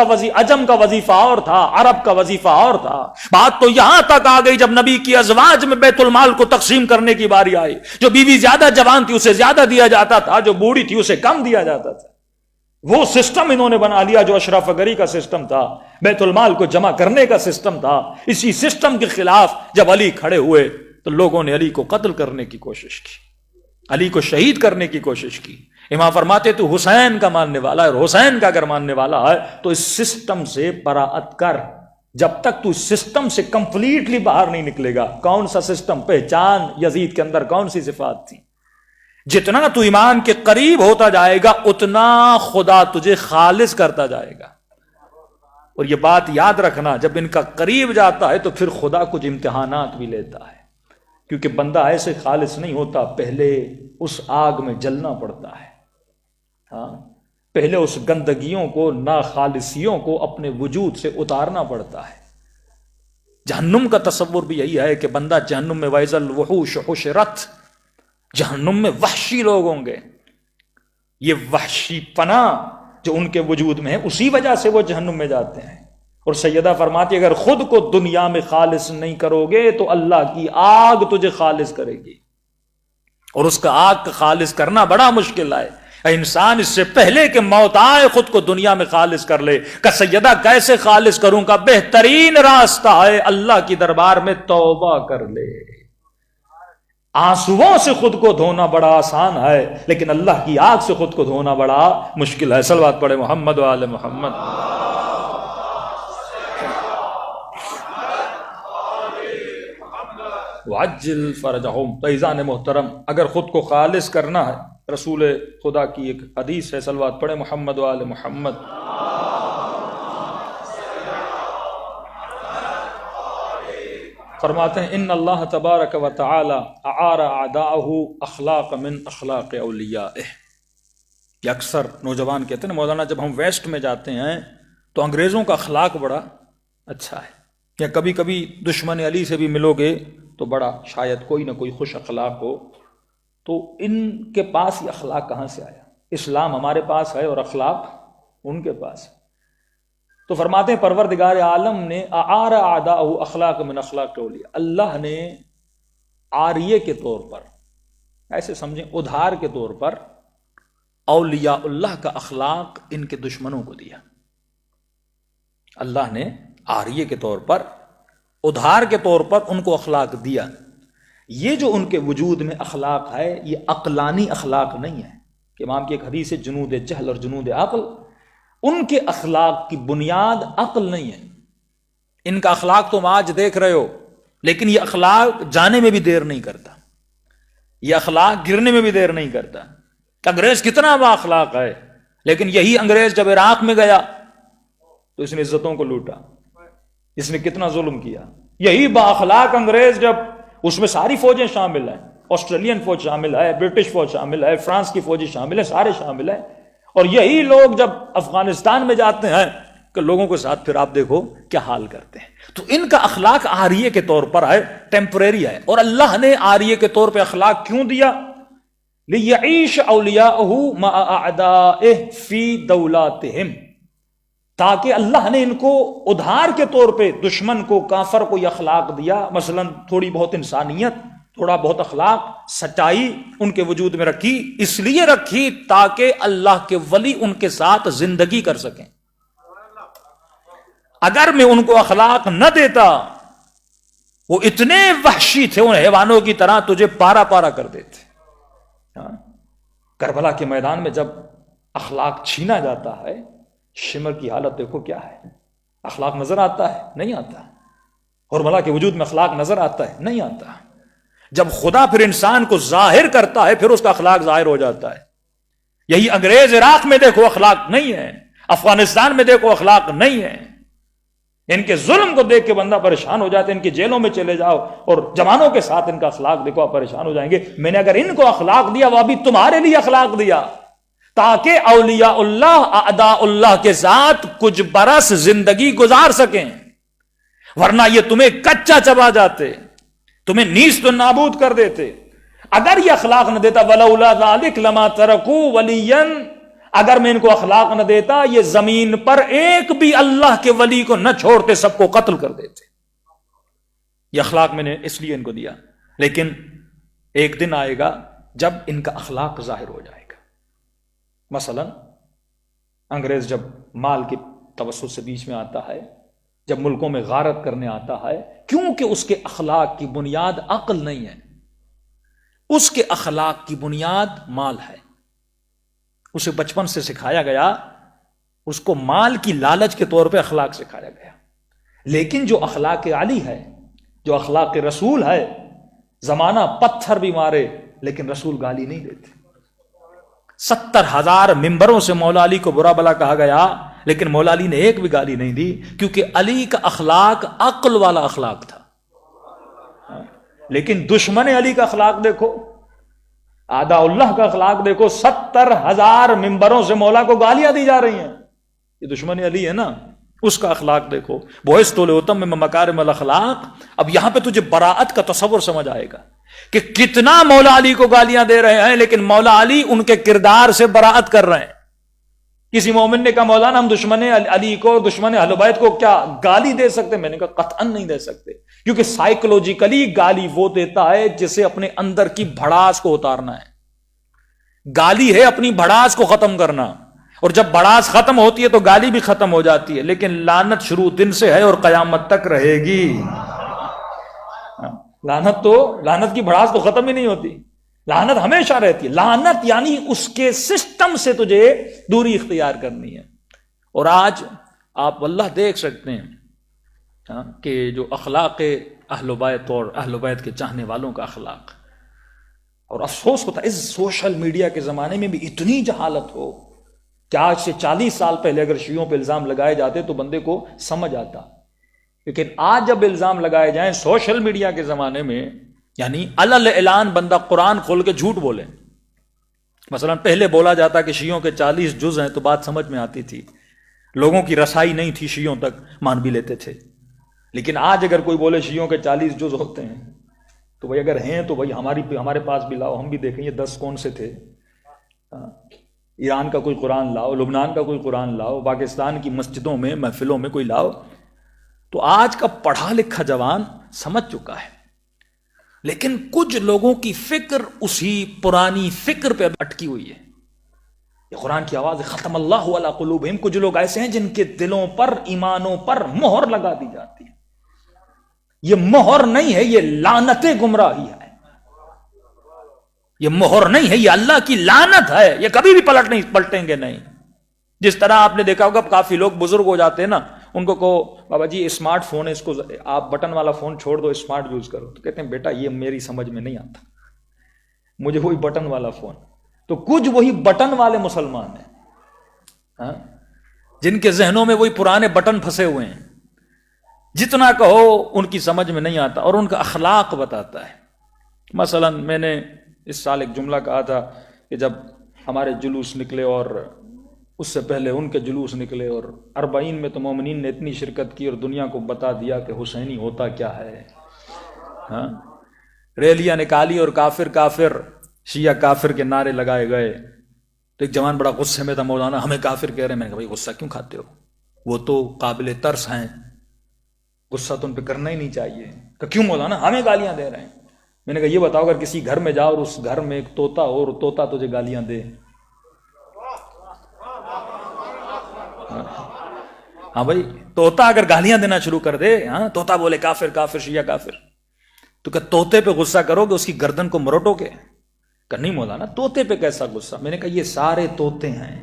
کا وظیفہ اور تھا، عرب کا وظیفہ اور تھا. بات تو یہاں تک آ گئی جب نبی کی ازواج میں بیت المال کو تقسیم کرنے کی باری آئی، جو بیوی زیادہ جوان تھی اسے زیادہ دیا جاتا تھا، جو بوڑھی تھی اسے کم دیا جاتا تھا. وہ سسٹم انہوں نے بنا لیا جو اشراف گری کا سسٹم تھا، بیت المال کو جمع کرنے کا سسٹم تھا. اسی سسٹم کے خلاف جب علی کھڑے ہوئے تو لوگوں نے علی کو قتل کرنے کی کوشش کی، علی کو شہید کرنے کی کوشش کی. امام فرماتے تو حسین کا ماننے والا ہے اور حسین کا اگر ماننے والا ہے تو اس سسٹم سے براعت کر. جب تک تو اس سسٹم سے کمپلیٹلی باہر نہیں نکلے گا. کون سا سسٹم؟ پہچان یزید کے اندر کون سی صفات تھی. جتنا تو ایمان کے قریب ہوتا جائے گا اتنا خدا تجھے خالص کرتا جائے گا. اور یہ بات یاد رکھنا، جب ان کا قریب جاتا ہے تو پھر خدا کچھ امتحانات بھی لیتا ہے، کیونکہ بندہ ایسے خالص نہیں ہوتا. پہلے اس آگ میں جلنا پڑتا ہے. ہاں، پہلے اس گندگیوں کو، ناخالصیوں کو اپنے وجود سے اتارنا پڑتا ہے. جہنم کا تصور بھی یہی ہے کہ بندہ جہنم میں وَإِذَا الْوُحُوشُ حُشِرَتْ، جہنم میں وحشی لوگ ہوں گے. یہ وحشی پنا جو ان کے وجود میں ہے اسی وجہ سے وہ جہنم میں جاتے ہیں. اور سیدہ فرماتی اگر خود کو دنیا میں خالص نہیں کرو گے تو اللہ کی آگ تجھے خالص کرے گی، اور اس کا آگ کا خالص کرنا بڑا مشکل ہے. انسان اس سے پہلے کہ موت آئے خود کو دنیا میں خالص کر لے. کہ سیدہ کیسے خالص کروں؟ کا بہترین راستہ ہے اللہ کی دربار میں توبہ کر لے. آنسوؤں سے خود کو دھونا بڑا آسان ہے لیکن اللہ کی آگ سے خود کو دھونا بڑا مشکل ہے. صلوات پڑھے محمد و آل محمد. وعجل فرجہم. تو عزیزان محترم، اگر خود کو خالص کرنا ہے، رسول خدا کی ایک حدیث ہے، صلوات پڑھے محمد و آل محمد. فرماتے ہیں ان اللہ تبارک و تعالی اعار اعداءہ اخلاق من اخلاق اولیائہ. یہ اکثر نوجوان کہتے ہیں مولانا جب ہم ویسٹ میں جاتے ہیں تو انگریزوں کا اخلاق بڑا اچھا ہے، یا کبھی کبھی دشمن علی سے بھی ملو گے تو بڑا شاید کوئی نہ کوئی خوش اخلاق ہو. تو ان کے پاس یہ اخلاق کہاں سے آیا؟ اسلام ہمارے پاس ہے اور اخلاق ان کے پاس ہے. تو فرماتے ہیں پروردگار عالم نے اعار اعداءہ اخلاق من اخلاق اولیاء، اللہ نے عاریے کے طور پر، ایسے سمجھیں ادھار کے طور پر، اولیاء اللہ کا اخلاق ان کے دشمنوں کو دیا. اللہ نے عاریے کے طور پر، ادھار کے طور پر ان کو اخلاق دیا. یہ جو ان کے وجود میں اخلاق ہے یہ عقلانی اخلاق نہیں ہے، کہ امام کی ایک حدیث ہے جنود جہل اور جنود عقل، ان کے اخلاق کی بنیاد عقل نہیں ہے. ان کا اخلاق تم آج دیکھ رہے ہو، لیکن یہ اخلاق جانے میں بھی دیر نہیں کرتا، یہ اخلاق گرنے میں بھی دیر نہیں کرتا. انگریز کتنا با اخلاق ہے، لیکن یہی انگریز جب عراق میں گیا تو اس نے عزتوں کو لوٹا، اس نے کتنا ظلم کیا. یہی با اخلاق انگریز جب، اس میں ساری فوجیں شامل ہیں، آسٹریلین فوج شامل ہے، برٹش فوج شامل ہے، فرانس کی فوجیں شامل ہے، سارے شامل ہیں. اور یہی لوگ جب افغانستان میں جاتے ہیں کہ لوگوں کے ساتھ پھر آپ دیکھو کیا حال کرتے ہیں. تو ان کا اخلاق عاریہ کے طور پر ہے، ٹیمپریری ہے. اور اللہ نے عاریہ کے طور پہ اخلاق کیوں دیا؟ لِيَعِيشَ أَوْلِيَاؤُهُ مَعَ أَعْدَائِهِ فِي دَوْلَاتِهِمْ، تاکہ اللہ نے ان کو ادھار کے طور پہ دشمن کو، کافر کو یہ اخلاق دیا. مثلا تھوڑی بہت انسانیت، تھوڑا بہت اخلاق، سچائی ان کے وجود میں رکھی. اس لیے رکھی تاکہ اللہ کے ولی ان کے ساتھ زندگی کر سکیں. اگر میں ان کو اخلاق نہ دیتا، وہ اتنے وحشی تھے، ان حیوانوں کی طرح تجھے پارا پارا کر دیتے. کربلا کے میدان میں جب اخلاق چھینا جاتا ہے، شمر کی حالت دیکھو کیا ہے. اخلاق نظر آتا ہے؟ نہیں آتا. اور بلا کے وجود میں اخلاق نظر آتا ہے؟ نہیں آتا. جب خدا پھر انسان کو ظاہر کرتا ہے، پھر اس کا اخلاق ظاہر ہو جاتا ہے. یہی انگریز عراق میں دیکھو اخلاق نہیں ہے، افغانستان میں دیکھو اخلاق نہیں ہے. ان کے ظلم کو دیکھ کے بندہ پریشان ہو جاتا ہے. ان کی جیلوں میں چلے جاؤ اور جوانوں کے ساتھ ان کا اخلاق دیکھو، آپ پریشان ہو جائیں گے. میں نے اگر ان کو اخلاق دیا، وہ ابھی تمہارے لیے اخلاق دیا تاکہ اولیاء اللہ، اعداء اللہ کے ساتھ کچھ برس زندگی گزار سکیں. ورنہ یہ تمہیں کچا چبا جاتے، تمہیں نیست و نابود کر دیتے. اگر یہ اخلاق نہ دیتا، ولولا ذلک لما ترکوا ولیا، اگر میں ان کو اخلاق نہ دیتا، یہ زمین پر ایک بھی اللہ کے ولی کو نہ چھوڑتے، سب کو قتل کر دیتے. یہ اخلاق میں نے اس لیے ان کو دیا. لیکن ایک دن آئے گا جب ان کا اخلاق ظاہر ہو جائے گا. مثلا انگریز جب مال کے توسط سے بیچ میں آتا ہے، جب ملکوں میں غارت کرنے آتا ہے، کیونکہ اس کے اخلاق کی بنیاد عقل نہیں ہے، اس کے اخلاق کی بنیاد مال ہے. اسے بچپن سے سکھایا گیا، اس کو مال کی لالچ کے طور پہ اخلاق سکھایا گیا. لیکن جو اخلاق علی ہے، جو اخلاق رسول ہے، زمانہ پتھر بھی مارے لیکن رسول گالی نہیں دیتے. 70,000 ممبروں سے مولا علی کو برا بلا کہا گیا، لیکن مولا علی نے ایک بھی گالی نہیں دی، کیونکہ علی کا اخلاق عقل والا اخلاق تھا. لیکن دشمن علی کا اخلاق دیکھو، اعداء اللہ کا اخلاق دیکھو. 70,000 ممبروں سے مولا کو گالیاں دی جا رہی ہیں. یہ دشمن علی ہے نا، اس کا اخلاق دیکھو. بوئس طول اتم میں مکارم الاخلاق. اب یہاں پہ تجھے براءت کا تصور سمجھ آئے گا کہ کتنا مولا علی کو گالیاں دے رہے ہیں، لیکن مولا علی ان کے کردار سے براءت کر رہے ہیں. کسی مومن نے کہا مولانا ہم دشمن علی کو، دشمن اہل بیت کو کیا گالی دے سکتے؟ میں نے کہا قطعاً نہیں دے سکتے، کیونکہ سائیکولوجیکلی گالی وہ دیتا ہے جسے اپنے اندر کی بھڑاس کو اتارنا ہے. گالی ہے اپنی بھڑاس کو ختم کرنا، اور جب بھڑاس ختم ہوتی ہے تو گالی بھی ختم ہو جاتی ہے. لیکن لعنت شروع دن سے ہے اور قیامت تک رہے گی. لعنت کی بھڑاس تو ختم ہی نہیں ہوتی، لعنت ہمیشہ رہتی ہے. لعنت یعنی اس کے سسٹم سے تجھے دوری اختیار کرنی ہے. اور آج آپ واللہ دیکھ سکتے ہیں کہ جو اخلاق اہل بیت اور اہل بیت کے چاہنے والوں کا اخلاق، اور افسوس ہوتا ہے اس سوشل میڈیا کے زمانے میں بھی اتنی جہالت ہو کہ آج سے 40 سال پہلے اگر شیعوں پہ الزام لگائے جاتے تو بندے کو سمجھ آتا، لیکن آج جب الزام لگائے جائیں سوشل میڈیا کے زمانے میں، یعنی علل اعلان بندہ قرآن کھول کے جھوٹ بولے. مثلا پہلے بولا جاتا کہ شیعوں کے 40 جز ہیں تو بات سمجھ میں آتی تھی، لوگوں کی رسائی نہیں تھی، شیعوں تک مان بھی لیتے تھے. لیکن آج اگر کوئی بولے شیعوں کے 40 جز ہوتے ہیں تو بھائی اگر ہیں تو بھائی ہمارے پاس بھی لاؤ، ہم بھی دیکھیں یہ 10 کون سے تھے. ایران کا کوئی قرآن لاؤ، لبنان کا کوئی قرآن لاؤ، پاکستان کی مسجدوں میں محفلوں میں کوئی لاؤ. تو آج کا پڑھا لکھا جوان سمجھ چکا ہے، لیکن کچھ لوگوں کی فکر اسی پرانی فکر پہ اٹکی ہوئی ہے. یہ قرآن کی آواز ہے، ختم اللہ علی قلوبہم. کچھ لوگ ایسے ہیں جن کے دلوں پر، ایمانوں پر مہر لگا دی جاتی ہے. یہ مہر نہیں ہے، یہ لعنت گمراہی ہے. یہ مہر نہیں ہے، یہ اللہ کی لعنت ہے، یہ کبھی بھی پلٹیں گے نہیں. جس طرح آپ نے دیکھا ہوگا کافی لوگ بزرگ ہو جاتے ہیں نا، ان کو کہو بابا جی اسمارٹ فون ہے، اس کو آپ بٹن والا فون چھوڑ دو، اسمارٹ یوز کرو، تو کہتے ہیں بیٹا یہ میری سمجھ میں نہیں آتا، مجھے وہی بٹن والا فون. تو کچھ وہی بٹن والے مسلمان ہیں ہاں، جن کے ذہنوں میں وہی پرانے بٹن پھنسے ہوئے ہیں، جتنا کہو ان کی سمجھ میں نہیں آتا، اور ان کا اخلاق بتاتا ہے. مثلا میں نے اس سال ایک جملہ کہا تھا کہ جب ہمارے جلوس نکلے اور اس سے پہلے ان کے جلوس نکلے، اور 40 میں تو مومنین نے اتنی شرکت کی اور دنیا کو بتا دیا کہ حسینی ہوتا کیا ہے ہاں، ریلیاں نکالی اور کافر کافر شیعہ کافر کے نعرے لگائے گئے. تو ایک جوان بڑا غصے میں تھا، مولانا ہمیں کافر کہہ رہے ہیں. میں نے کہا بھائی غصہ کیوں کھاتے ہو، وہ تو قابل ترس ہیں، غصہ تو ان پہ کرنا ہی نہیں چاہیے. کہ کیوں مولانا ہمیں گالیاں دے رہے ہیں. میں نے کہا یہ بتاؤ اگر کسی گھر میں جاؤ اور اس گھر میں ایک طوطا ہو اور طوطا تجھے گالیاں دے، ہاں بھائی طوطا اگر گالیاں دینا شروع کر دے، ہاں طوطا بولے کافر کافر شیعہ کافر، تو کیا طوطے پہ غصہ کرو گے، اس کی گردن کو مروٹو گے؟ کہ نہیں مولانا طوطے پہ کیسا غصہ. میں نے کہا یہ سارے طوطے ہیں.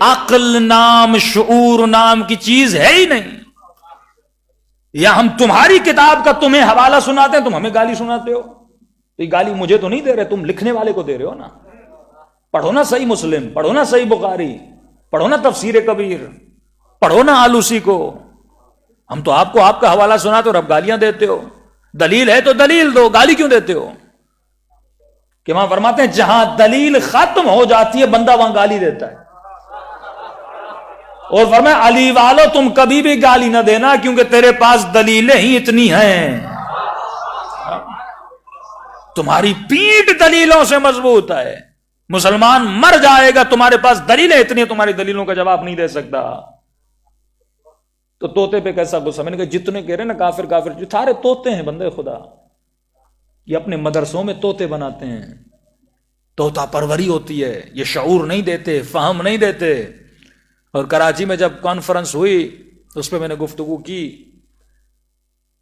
عقل نام شعور نام کی چیز ہے ہی نہیں. یا ہم تمہاری کتاب کا تمہیں حوالہ سناتے ہیں، تم ہمیں گالی سناتے ہو. تو یہ گالی مجھے تو نہیں دے رہے، تم لکھنے والے کو دے رہے ہو نا. پڑھو نا صحیح مسلم، پڑھو نا صحیح بخاری، پڑھو نا تفسیر کبیر، پڑھو نا آلوسی کو. ہم تو آپ کو آپ کا حوالہ سناتے اور اب گالیاں دیتے ہو. دلیل ہے تو دلیل دو، گالی کیوں دیتے ہو؟ کہ وہاں فرماتے ہیں جہاں دلیل ختم ہو جاتی ہے بندہ وہاں گالی دیتا ہے. اور فرمایا علی والو تم کبھی بھی گالی نہ دینا کیونکہ تیرے پاس دلیلیں ہی اتنی ہیں، تمہاری پیٹھ دلیلوں سے مضبوط ہے. مسلمان مر جائے گا، تمہارے پاس دلیلیں اتنی ہیں، تمہاری دلیلوں کا جواب نہیں دے سکتا. تو طوطے پہ کیسا غصہ؟ میں نے کہا جتنے کہہ رہے نا کافر کافر، جو سارے طوطے ہیں بندے خدا. یہ اپنے مدرسوں میں طوطے بناتے ہیں، طوطا پروری ہوتی ہے، یہ شعور نہیں دیتے، فہم نہیں دیتے. اور کراچی میں جب کانفرنس ہوئی اس پہ میں نے گفتگو کی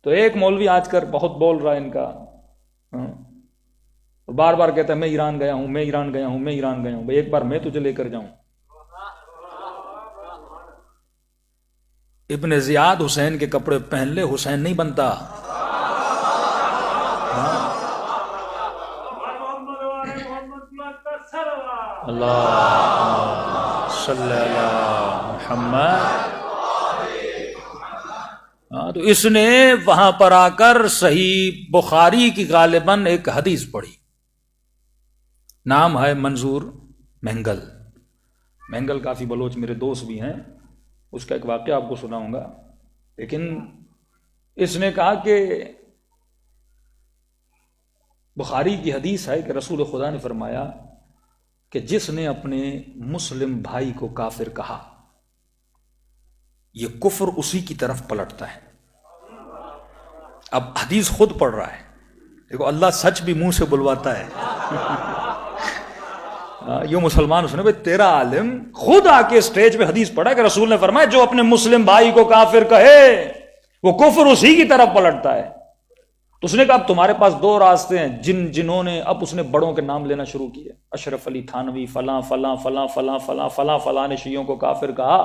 تو ایک مولوی آج کر بہت بول رہا ہے ان کا، بار بار کہتا ہے میں ایران گیا ہوں، میں ایران گیا ہوں، میں ایران گیا ہوں. بھائی ایک بار میں تجھے لے کر جاؤں. ابن زیاد حسین کے کپڑے پہن لے، حسین نہیں بنتا. اللہ صلی اللہ محمد. تو اس نے وہاں پر آ کر صحیح بخاری کی غالباً ایک حدیث پڑھی، نام ہے منظور مہنگل. مہنگل کافی بلوچ میرے دوست بھی ہیں، اس کا ایک واقعہ آپ کو سناؤں گا. لیکن اس نے کہا کہ بخاری کی حدیث ہے کہ رسول خدا نے فرمایا کہ جس نے اپنے مسلم بھائی کو کافر کہا یہ کفر اسی کی طرف پلٹتا ہے. اب حدیث خود پڑھ رہا ہے، دیکھو اللہ سچ بھی منہ سے بلواتا ہے. یہ مسلمان اس نے بھائی تیرا عالم خود آ کے اسٹیج پہ حدیث پڑھا کہ رسول نے فرمایا جو اپنے مسلم بھائی کو کافر کہے وہ کفر اسی کی طرف پلٹتا ہے. تو اس نے کہا اب تمہارے پاس دو راستے ہیں، جنہوں نے اب اس نے بڑوں کے نام لینا شروع کیے، اشرف علی تھانوی فلاں فلاں فلاں فلاں فلاں فلاں فلاں نے شیعوں کو کافر کہا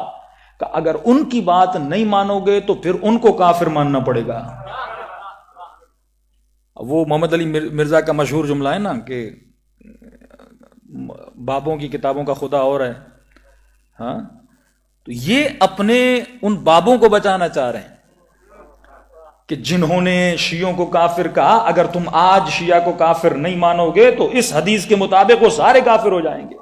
کہ اگر ان کی بات نہیں مانو گے تو پھر ان کو کافر ماننا پڑے گا. وہ محمد علی مرزا کا مشہور جملہ ہے نا کہ بابوں کی کتابوں کا خدا اور ہے. ہاں تو یہ اپنے ان بابوں کو بچانا چاہ رہے ہیں کہ جنہوں نے شیعوں کو کافر کہا اگر تم آج شیعہ کو کافر نہیں مانو گے تو اس حدیث کے مطابق وہ سارے کافر ہو جائیں گے.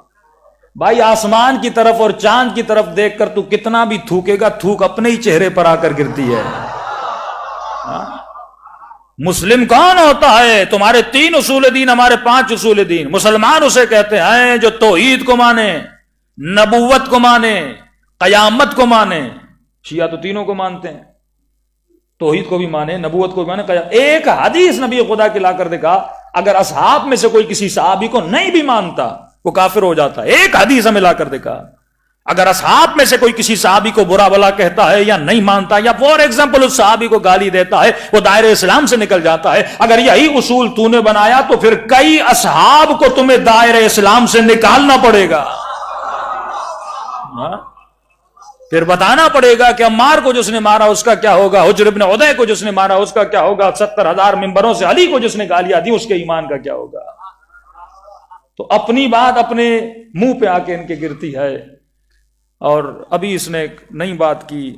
بھائی آسمان کی طرف اور چاند کی طرف دیکھ کر تو کتنا بھی تھوکے گا، تھوک اپنے ہی چہرے پر آ کر گرتی ہے. مسلم کون ہوتا ہے؟ تمہارے 3 اصول دین، ہمارے 5 اصول دین. مسلمان اسے کہتے ہیں جو توحید کو مانے، نبوت کو مانے، قیامت کو مانے. شیعہ تو تینوں کو مانتے ہیں، توحید کو بھی مانے، نبوت کو بھی مانے. ایک حدیث نبی خدا کی لا کر دکھا، اگر اصحاب میں سے کوئی کسی صحابی کو نہیں بھی مانتا وہ کافر ہو جاتا. ایک حدیث ہمیں لا کر دکھا. اگر اصحاب میں سے کوئی کسی صحابی کو برا بلا کہتا ہے یا نہیں مانتا یا فور ایگزامپل اس صحابی کو گالی دیتا ہے وہ دائرہ اسلام سے نکل جاتا ہے. اگر یہی اصول تو نے بنایا تو پھر کئی اصحاب کو تمہیں دائرہ اسلام سے نکالنا پڑے گا. پھر بتانا پڑے گا کہ عمار کو جس نے مارا اس کا کیا ہوگا, حجر ابن عدی کو جس نے مارا اس کا کیا ہوگا, 70,000 ممبروں سے علی کو جس نے گالیاں دی اس کے ایمان کا کیا ہوگا. تو اپنی بات اپنے منہ پہ آ کے ان کے گرتی ہے. اور ابھی اس نے ایک نئی بات کی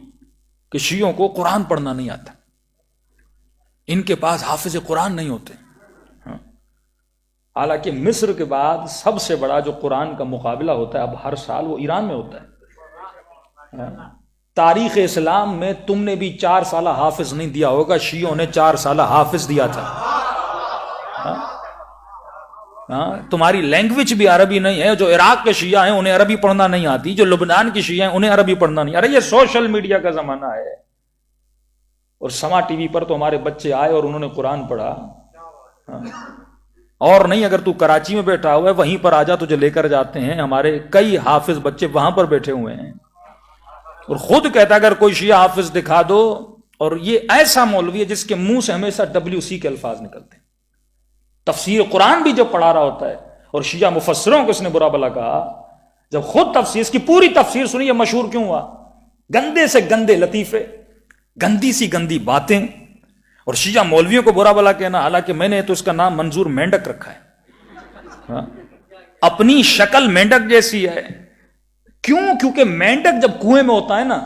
کہ شیعوں کو قرآن پڑھنا نہیں آتا, ان کے پاس حافظ قرآن نہیں ہوتے. حالانکہ مصر کے بعد سب سے بڑا جو قرآن کا مقابلہ ہوتا ہے اب ہر سال وہ ایران میں ہوتا ہے. تاریخ اسلام میں تم نے بھی 4 سالہ حافظ نہیں دیا ہوگا, شیعوں نے 4 سالہ حافظ دیا تھا. تمہاری لینگویج بھی عربی نہیں ہے. جو عراق کے شیعہ ہیں انہیں عربی پڑھنا نہیں آتی, جو لبنان کی شیعہ ہیں انہیں عربی پڑھنا نہیں. ارے یہ سوشل میڈیا کا زمانہ ہے, اور سما ٹی وی پر تو ہمارے بچے آئے اور انہوں نے قرآن پڑھا. اور نہیں, اگر تو کراچی میں بیٹھا ہوا ہے وہیں پر آ جا, تجھے لے کر جاتے ہیں. ہمارے کئی حافظ بچے وہاں پر بیٹھے ہوئے ہیں, اور خود کہتا اگر کوئی شیعہ حافظ دکھا دو. اور یہ ایسا مولوی ہے جس کے منہ سے ہمیشہ WC کے الفاظ نکلتے ہیں. تفسیر قرآن بھی جب پڑھا رہا ہوتا ہے, اور شیعہ مفسروں کو اس نے برا بلا کہا, جب خود تفسیر اس کی پوری تفسیر سنی, یہ مشہور کیوں ہوا؟ گندے سے گندے لطیفے, گندی سی گندی باتیں, اور شیعہ مولویوں کو برا بلا کہنا. حالانکہ میں نے تو اس کا نام منظور مینڈک رکھا ہے. اپنی شکل مینڈک جیسی ہے. کیوں؟ کیونکہ مینڈک جب کنویں میں ہوتا ہے نا,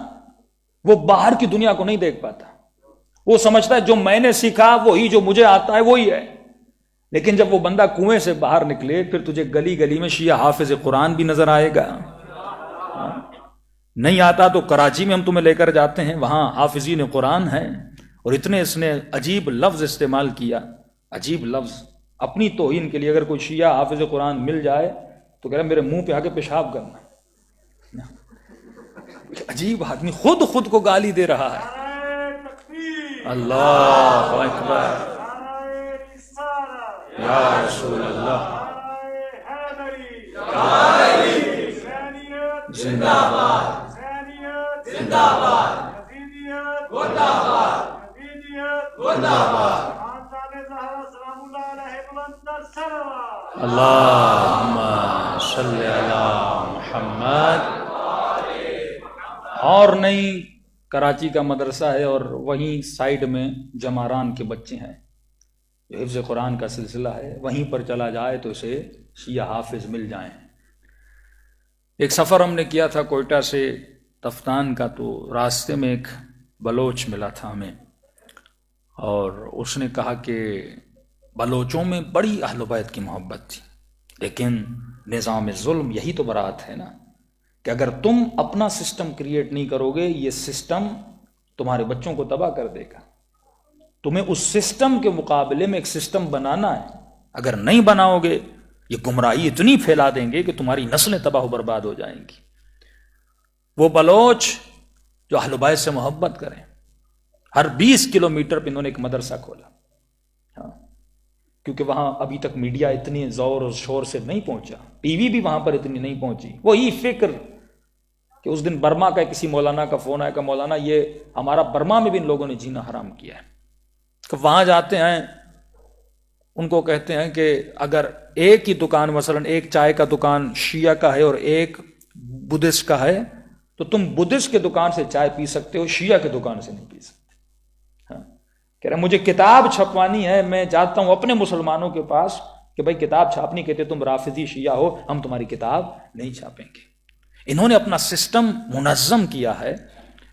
وہ باہر کی دنیا کو نہیں دیکھ پاتا. وہ سمجھتا ہے جو میں نے سیکھا وہی جو مجھے آتا ہے وہی ہے. لیکن جب وہ بندہ کنویں سے باہر نکلے پھر تجھے گلی گلی میں شیعہ حافظ قرآن بھی نظر آئے گا. نہیں آتا تو کراچی میں ہم تمہیں لے کر جاتے ہیں, وہاں حافظین قرآن ہیں. اور اتنے اس نے عجیب لفظ استعمال کیا, عجیب لفظ اپنی توہین کے لیے. اگر کوئی شیعہ حافظ قرآن مل جائے تو کہہ رہا میرے منہ پہ آ کے پیشاب کرنا. عجیب آدمی خود کو گالی دے رہا ہے. اللہ اکبر, یا رسول اللہ, زندہ باد, زندہ باد, اللہم صلی علی محمد. اور نہیں, کراچی کا مدرسہ ہے اور وہیں سائیڈ میں جماران کے بچے ہیں, جو حفظ قرآن کا سلسلہ ہے, وہیں پر چلا جائے تو اسے شیعہ حافظ مل جائیں. ایک سفر ہم نے کیا تھا کوئٹہ سے تفتان کا, تو راستے میں ایک بلوچ ملا تھا ہمیں, اور اس نے کہا کہ بلوچوں میں بڑی اہل بیت کی محبت تھی, لیکن نظام ظلم یہی تو برات ہے نا, کہ اگر تم اپنا سسٹم کریٹ نہیں کرو گے یہ سسٹم تمہارے بچوں کو تباہ کر دے گا. تمہیں اس سسٹم کے مقابلے میں ایک سسٹم بنانا ہے, اگر نہیں بناؤ گے یہ گمراہی اتنی پھیلا دیں گے کہ تمہاری نسلیں تباہ و برباد ہو جائیں گی. وہ بلوچ جو اہل بیت سے محبت کریں, ہر 20 کلومیٹر پہ انہوں نے ایک مدرسہ کھولا. کیونکہ وہاں ابھی تک میڈیا اتنی زور اور شور سے نہیں پہنچا, ٹی وی بھی وہاں پر اتنی نہیں پہنچی. وہی فکر کہ اس دن برما کا کسی مولانا کا فون آیا کہ مولانا یہ ہمارا برما میں بھی ان لوگوں نے جینا حرام کیا ہے. کہ وہاں جاتے ہیں, ان کو کہتے ہیں کہ اگر ایک ہی دکان, مثلا ایک چائے کا دکان شیعہ کا ہے اور ایک بدھسٹ کا ہے, تو تم بدھسٹ کے دکان سے چائے پی سکتے ہو, شیعہ کے دکان سے نہیں پی سکتے. کہہ رہا مجھے کتاب چھپوانی ہے, میں جاتا ہوں اپنے مسلمانوں کے پاس کہ بھائی کتاب چھاپنی, کہتے تم رافضی شیعہ ہو, ہم تمہاری کتاب نہیں چھاپیں گے. انہوں نے اپنا سسٹم منظم کیا ہے,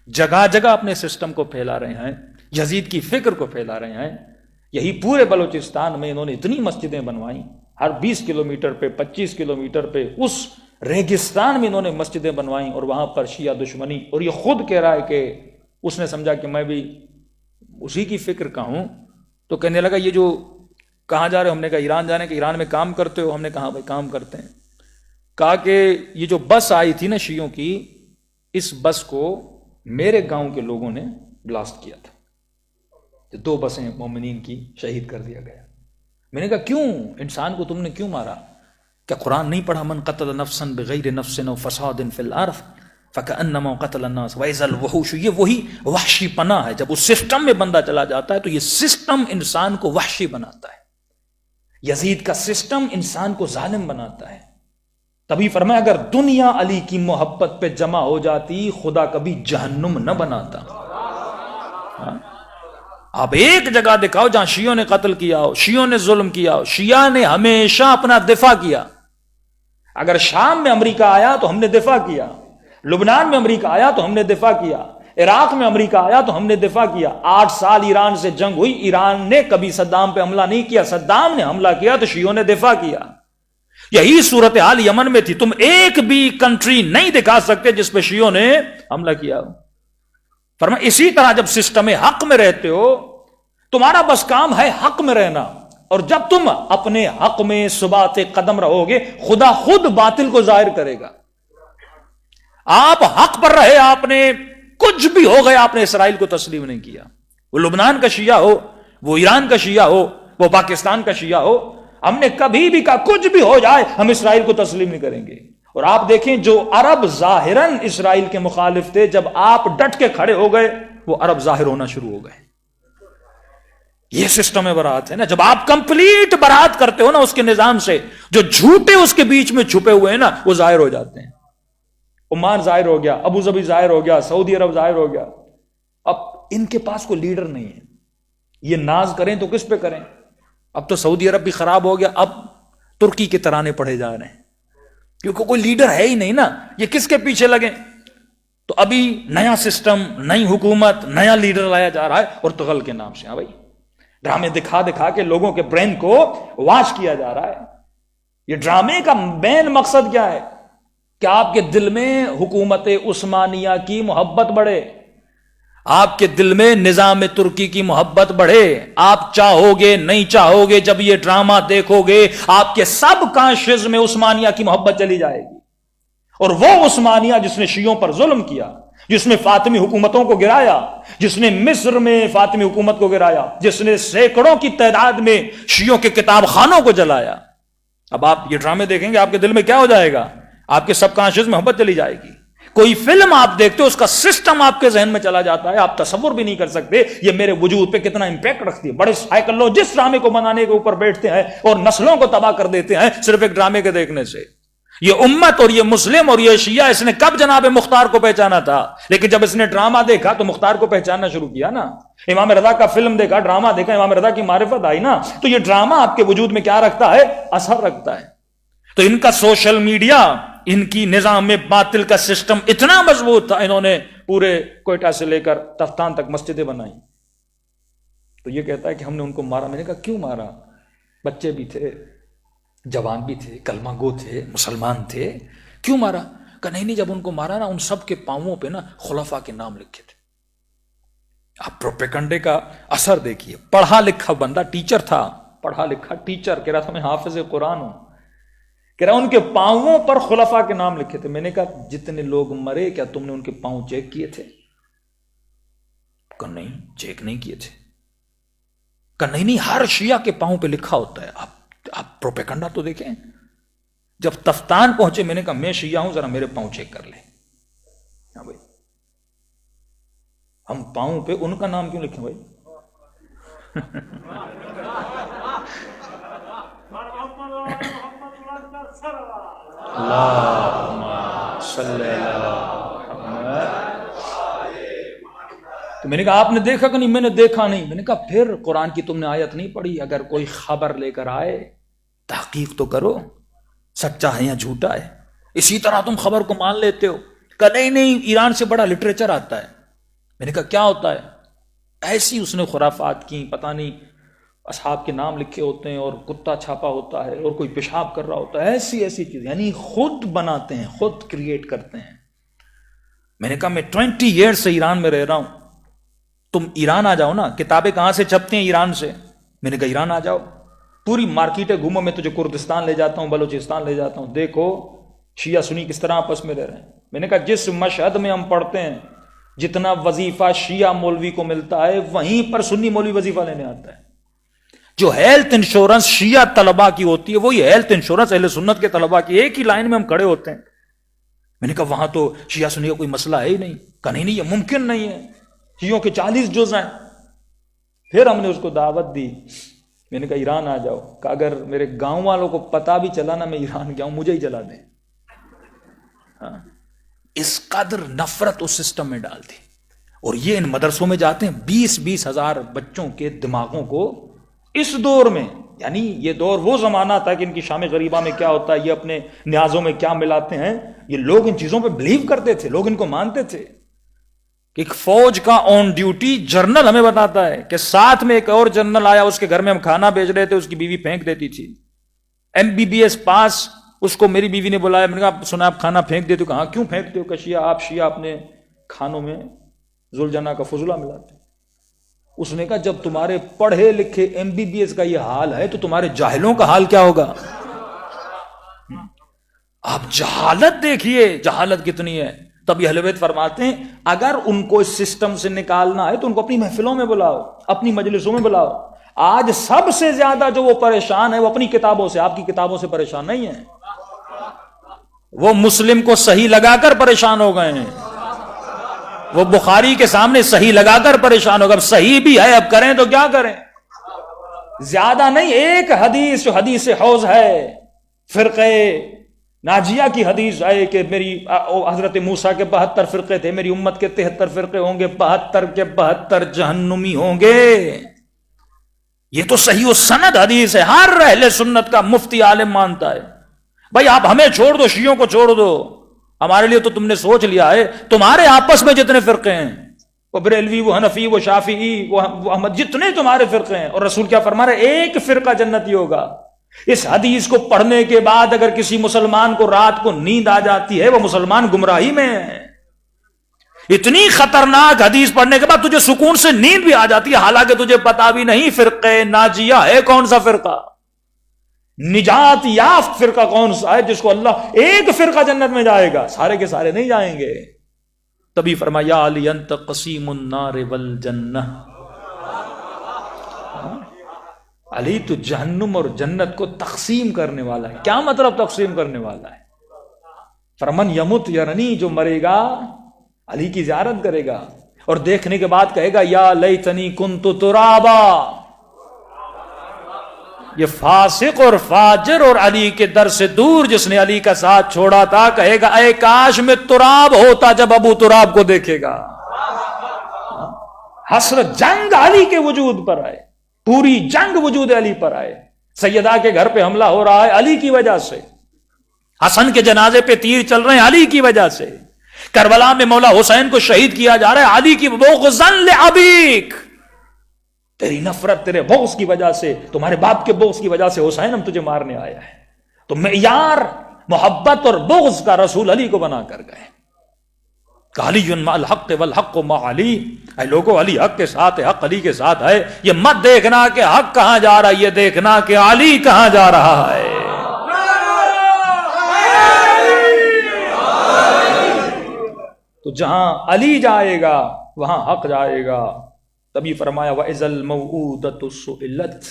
جگہ جگہ اپنے سسٹم کو پھیلا رہے ہیں, یزید کی فکر کو پھیلا رہے ہیں. یہی پورے بلوچستان میں انہوں نے اتنی مسجدیں بنوائیں, ہر 20 کلومیٹر پہ 25 کلومیٹر پہ اس ریگستان میں انہوں نے مسجدیں بنوائیں, اور وہاں پر شیعہ دشمنی. اور یہ خود کہہ رہا ہے کہ اس نے سمجھا کہ میں بھی اسی کی فکر کا ہوں. تو کہنے لگا یہ جو کہاں جا رہے ہو؟ ہم نے کہا ایران جانے کہ ایران میں کام کرتے ہو؟ ہم نے کہا بھائی کام کرتے ہیں. کہا کہ یہ جو بس آئی تھی نا شیعوں کی, اس بس کو میرے گاؤں کے لوگوں نے بلاسٹ کیا تھا, 2 بسیں مومنین کی شہید کر دیا گیا. میں نے کہا کیوں انسان کو تم نے کیوں مارا؟ کیا قرآن نہیں پڑھا؟ من قتل نفسا بغیر نفس او فساد فی الارض, فَكَأَنَّمَا قَتَلَ النَّاسَ وَإِذَا الْوُحُوشُ، یہ وہی وحشی پنا ہے. جب اس سسٹم میں بندہ چلا جاتا ہے تو یہ سسٹم انسان کو وحشی بناتا ہے. یزید کا سسٹم انسان کو ظالم بناتا ہے. تبھی فرمایا اگر دنیا علی کی محبت پہ جمع ہو جاتی خدا کبھی جہنم نہ بناتا. آپ ایک جگہ دکھاؤ جہاں شیعوں نے قتل کیا ہو، شیعوں نے ظلم کیا ہو. شیعہ نے ہمیشہ اپنا دفاع کیا. اگر شام میں امریکہ آیا تو ہم نے دفاع کیا، لبنان میں امریکہ آیا تو ہم نے دفاع کیا، عراق میں امریکہ آیا تو ہم نے دفاع کیا. 8 سال ایران سے جنگ ہوئی، ایران نے کبھی صدام پہ حملہ نہیں کیا، صدام نے حملہ کیا تو شیعوں نے دفاع کیا. یہی صورتحال یمن میں تھی. تم ایک بھی کنٹری نہیں دکھا سکتے جس پہ شیعوں نے حملہ کیا ہو. فرمایا اسی طرح جب سسٹم حق میں رہتے ہو تمہارا بس کام ہے حق میں رہنا، اور جب تم اپنے حق میں ثبات قدم رہو گے خدا خود باطل کو ظاہر کرے گا. آپ حق پر رہے، آپ نے کچھ بھی ہو گیا، آپ نے اسرائیل کو تسلیم نہیں کیا. وہ لبنان کا شیعہ ہو، وہ ایران کا شیعہ ہو، وہ پاکستان کا شیعہ ہو، ہم نے کبھی بھی کہا کچھ بھی ہو جائے ہم اسرائیل کو تسلیم نہیں کریں گے. اور آپ دیکھیں جو عرب ظاہراً اسرائیل کے مخالف تھے، جب آپ ڈٹ کے کھڑے ہو گئے وہ عرب ظاہر ہونا شروع ہو گئے. یہ سسٹم برات ہے نا. جب آپ کمپلیٹ برات کرتے ہو نا اس کے نظام سے، جو جھوٹے اس کے بیچ میں چھپے ہوئے ہیں نا وہ ظاہر ہو جاتے ہیں. عمان ظاہر ہو گیا، ابو ظبی ظاہر ہو گیا، سعودی عرب ظاہر ہو گیا. اب ان کے پاس کوئی لیڈر نہیں ہے. یہ ناز کریں تو کس پہ کریں؟ اب تو سعودی عرب بھی خراب ہو گیا، اب ترکی کے ترانے پڑھے جا رہے ہیں کیونکہ کوئی لیڈر ہے ہی نہیں نا. یہ کس کے پیچھے لگیں؟ تو ابھی نیا سسٹم، نئی حکومت، نیا لیڈر لایا جا رہا ہے اور تغل کے نام سے. ہاں بھائی، ڈرامے دکھا دکھا کے لوگوں کے برین کو واش کیا جا رہا ہے. یہ ڈرامے کا مین مقصد کیا ہے؟ کہ آپ کے دل میں حکومت عثمانیہ کی محبت بڑھے، آپ کے دل میں نظام ترکی کی محبت بڑھے. آپ چاہو گے نہیں چاہو گے، جب یہ ڈرامہ دیکھو گے آپ کے سب کانشیس میں عثمانیہ کی محبت چلی جائے گی. اور وہ عثمانیہ جس نے شیعوں پر ظلم کیا، جس نے فاطمی حکومتوں کو گرایا، جس نے مصر میں فاطمی حکومت کو گرایا، جس نے سینکڑوں کی تعداد میں شیعوں کے کتاب خانوں کو جلایا. اب آپ یہ ڈرامے دیکھیں گے آپ کے دل میں کیا ہو جائے گا؟ آپ کے سب کانشیس میں محبت چلی جائے گی. کوئی فلم آپ دیکھتے ہو اس کا سسٹم آپ کے ذہن میں چلا جاتا ہے، آپ تصور بھی نہیں کر سکتے یہ میرے وجود پہ کتنا امپیکٹ رکھتی ہے. بڑے سائیکولوجسٹ ڈرامے کو بنانے کے اوپر بیٹھتے ہیں اور نسلوں کو تباہ کر دیتے ہیں صرف ایک ڈرامے کے دیکھنے سے. یہ امت اور یہ مسلم اور یہ شیعہ اس نے کب جناب مختار کو پہچانا تھا؟ لیکن جب اس نے ڈرامہ دیکھا تو مختار کو پہچاننا شروع کیا نا. امام رضا کا فلم دیکھا، ڈرامہ دیکھا، امام رضا کی معرفت آئی نا. تو یہ ڈرامہ آپ کے وجود میں کیا رکھتا ہے؟ اثر رکھتا ہے. تو ان کا سوشل میڈیا، ان کی نظام میں باطل کا سسٹم اتنا مضبوط تھا، انہوں نے پورے کوئٹہ سے لے کر تفتان تک مسجدیں بنائی. تو یہ کہتا ہے کہ ہم نے ان کو مارا. میں نے کہا کیوں مارا؟ بچے بھی تھے، جوان بھی تھے، کلمہ گو تھے، مسلمان تھے، کیوں مارا؟ کہ نہیں جب ان کو مارا نا ان سب کے پاؤں پہ نا خلفاء کے نام لکھے تھے. آپ پروپیگنڈے کا اثر دیکھیے. پڑھا لکھا بندہ، ٹیچر تھا، پڑھا لکھا ٹیچر، کہہ رہا تھا میں حافظ قرآن ہوں، کہہ رہا ان کے پاؤں پر خلفاء کے نام لکھے تھے. میں نے کہا جتنے لوگ مرے کیا تم نے ان کے پاؤں چیک کیے تھے؟ کہ نہیں چیک نہیں کیے تھے. کہ نہیں ہر شیعہ کے پاؤں پہ لکھا ہوتا ہے. آپ پروپیگنڈا تو دیکھیں. جب تفتان پہنچے میں نے کہا میں شیعہ ہوں، ذرا میرے پاؤں چیک کر لیں. ہاں بھائی، ہم پاؤں پہ ان کا نام کیوں لکھیں بھائی؟ تو میں نے کہا آپ نے دیکھا کہ نہیں؟ میں نے دیکھا نہیں. میں نے کہا پھر قرآن کی تم نے آیت نہیں پڑھی؟ اگر کوئی خبر لے کر آئے تحقیق تو کرو، سچا ہے یا جھوٹا ہے. اسی طرح تم خبر کو مان لیتے ہو. کہ نہیں ایران سے بڑا لٹریچر آتا ہے. میں نے کہا کیا ہوتا ہے؟ ایسی اس نے خرافات کی، پتہ نہیں اصحاب کے نام لکھے ہوتے ہیں اور کتا چھاپا ہوتا ہے اور کوئی پیشاب کر رہا ہوتا ہے، ایسی چیز، یعنی خود بناتے ہیں، خود کریٹ کرتے ہیں. میں نے کہا میں 20 ایئر سے ایران میں رہ رہا ہوں، تم ایران آ جاؤ نا. کتابیں کہاں سے چھپتی ہیں؟ ایران سے. میں نے کہا ایران آ جاؤ، پوری مارکیٹیں گھومو، میں تجھے کردستان لے جاتا ہوں، بلوچستان لے جاتا ہوں، دیکھو شیعہ سنی کس طرح آپس میں رہ رہے ہیں. میں نے کہا جس مشہد میں ہم پڑھتے ہیں جتنا وظیفہ شیعہ مولوی کو ملتا ہے وہیں پر سنی مولوی وظیفہ لینے آتا ہے. جو ہیلتھ انشورنس شیعہ طلبہ کی ہوتی ہے وہی ہیلتھ انشورنس اہل سنت کے طلبہ کی. ایک ہی لائن میں ہم کھڑے ہوتے ہیں. میں نے کہا وہاں تو شیعہ سنی کا کوئی مسئلہ ہے ہی نہیں. کہا نہیں یہ ممکن نہیں ہے، شیعوں کے 40 جز ہیں. پھر ہم نے اس کو دعوت دی. میں نے کہا ایران آ جاؤ. کہ اگر میرے گاؤں والوں کو پتا بھی چلا نا میں ایران گیا ہوں، مجھے ہی جلا دیں. ہاں، اس قدر نفرت اس سسٹم میں ڈال دی. اور یہ ان مدرسوں میں جاتے ہیں 20-20 ہزار بچوں کے دماغوں کو اس دور میں، یعنی یہ دور وہ زمانہ تھا کہ ان کی شام غریبہ میں کیا ہوتا ہے، یہ اپنے نیازوں میں کیا ملاتے ہیں، یہ لوگ ان چیزوں پہ بلیو کرتے تھے، لوگ ان کو مانتے تھے. کہ ایک فوج کا آن ڈیوٹی جنرل ہمیں بتاتا ہے کہ ساتھ میں ایک اور جنرل آیا، اس کے گھر میں ہم کھانا بھیج رہے تھے، اس کی بیوی پھینک دیتی تھی. MBBS پاس، اس کو میری بیوی نے بلایا. میں نے کہا سنا آپ کھانا پھینک دیتے ہو؟ کہاں کیوں پھینکتے ہو؟ کہ شیعہ اپنے کھانوں میں ذوالجناح کا فضلہ ملاتے. اس نے کہا جب تمہارے پڑھے لکھے MBBS کا یہ حال ہے تو تمہارے جاہلوں کا حال کیا ہوگا؟ آپ جہالت دیکھیے، جہالت کتنی ہے. تب یہ اہل بیت فرماتے ہیں اگر ان کو اس سسٹم سے نکالنا ہے تو ان کو اپنی محفلوں میں بلاؤ، اپنی مجلسوں میں بلاؤ. آج سب سے زیادہ جو وہ پریشان ہے وہ اپنی کتابوں سے، آپ کی کتابوں سے پریشان نہیں ہے. وہ مسلم کو صحیح لگا کر پریشان ہو گئے ہیں، وہ بخاری کے سامنے صحیح لگا کر پریشان ہو گئے. اب صحیح بھی ہے، اب کریں تو کیا کریں؟ زیادہ نہیں، ایک حدیث جو حدیث حوض ہے، فرقے ناجیہ کی حدیث ہے کہ میری حضرت موسیٰ کے 72 فرقے تھے، میری امت کے 73 فرقے ہوں گے، 72 کے 72 جہنمی ہوں گے. یہ تو صحیح و سند حدیث ہے، ہر اہل سنت کا مفتی عالم مانتا ہے. بھائی آپ ہمیں چھوڑ دو، شیعوں کو چھوڑ دو، ہمارے لیے تو تم نے سوچ لیا ہے. تمہارے آپس میں جتنے فرقے ہیں، وہ بریلوی، وہ حنفی، وہ شافعی، وہ احمد، جتنے تمہارے فرقے ہیں، اور رسول کیا فرما رہے؟ ایک فرقہ جنتی ہوگا. اس حدیث کو پڑھنے کے بعد اگر کسی مسلمان کو رات کو نیند آ جاتی ہے، وہ مسلمان گمراہی میں ہے. اتنی خطرناک حدیث پڑھنے کے بعد تجھے سکون سے نیند بھی آ جاتی ہے، حالانکہ تجھے پتا بھی نہیں فرقہ ناجیہ ہے کون سا فرقہ، نجات یافت فرقہ کون سا ہے جس کو اللہ ایک فرقہ جنت میں جائے گا، سارے کے سارے نہیں جائیں گے. تبھی فرمایا علی انت قسیم النار والجنہ، علی تو جہنم اور جنت کو تقسیم کرنے والا ہے. کیا مطلب تقسیم کرنے والا ہے؟ فرمن یمت یرنی، جو مرے گا علی کی زیارت کرے گا اور دیکھنے کے بعد کہے گا یا لیتنی کنت ترابا. یہ فاسق اور فاجر اور علی کے در سے دور جس نے علی کا ساتھ چھوڑا تھا کہے گا اے کاش میں تراب ہوتا جب ابو تراب کو دیکھے گا. حسرت، جنگ علی کے وجود پر آئے، پوری جنگ وجود علی پر آئے. سیدہ کے گھر پہ حملہ ہو رہا ہے علی کی وجہ سے، حسن کے جنازے پہ تیر چل رہے ہیں علی کی وجہ سے، کربلا میں مولا حسین کو شہید کیا جا رہا ہے علی کی بغضاً لابیک. تیری نفرت، تیرے بغض کی وجہ سے، تمہارے باپ کے بغض کی وجہ سے حسین ہم تجھے مارنے آیا ہے. تو معیار محبت اور بغض کا رسول علی کو بنا کر گئے. علی مع الحق والحق مع علی. اے لوگوں، علی حق کے ساتھ ہے، حق علی کے ساتھ ہے. یہ مت دیکھنا کہ حق کہاں جا رہا ہے، یہ دیکھنا کہ علی کہاں جا رہا ہے. تو جہاں علی جائے گا وہاں حق جائے گا. تبھی فرمایا وَإِذَا الْمَوْعُودَةُ سُئِلَتْ.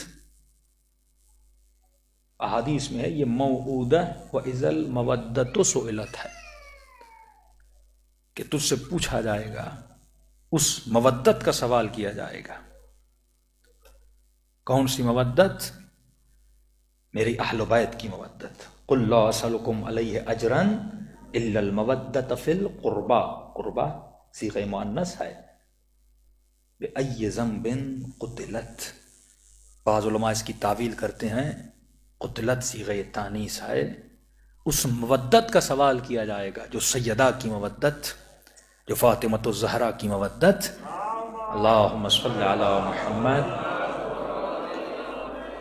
احادیث میں ہے یہ موعودہ وَإِذَا الْمَوَدَّةُ سُئِلَتْ ہے کہ تجھ سے پوچھا جائے گا، اس مودت کا سوال کیا جائے گا. کون سی مودت؟ میری اہل بیت کی مودت. قُلْ لَا أَسْأَلُكُمْ عَلَيْهِ أَجْرًا إِلَّا الْمَوَدَّةَ فِي الْقُرْبَى. قربہ صیغہ مؤنث ہے. بِأَيِّ ذَنْبٍ قُتِلَتْ. بعض علماء اس کی تعویل کرتے ہیں قتلت صیغہ تانیث ہے. اس مودت کا سوال کیا جائے گا جو سیدہ کی مودت، جو فاطمۃ الزہرا کی مودت. اللہم صلی علی محمد.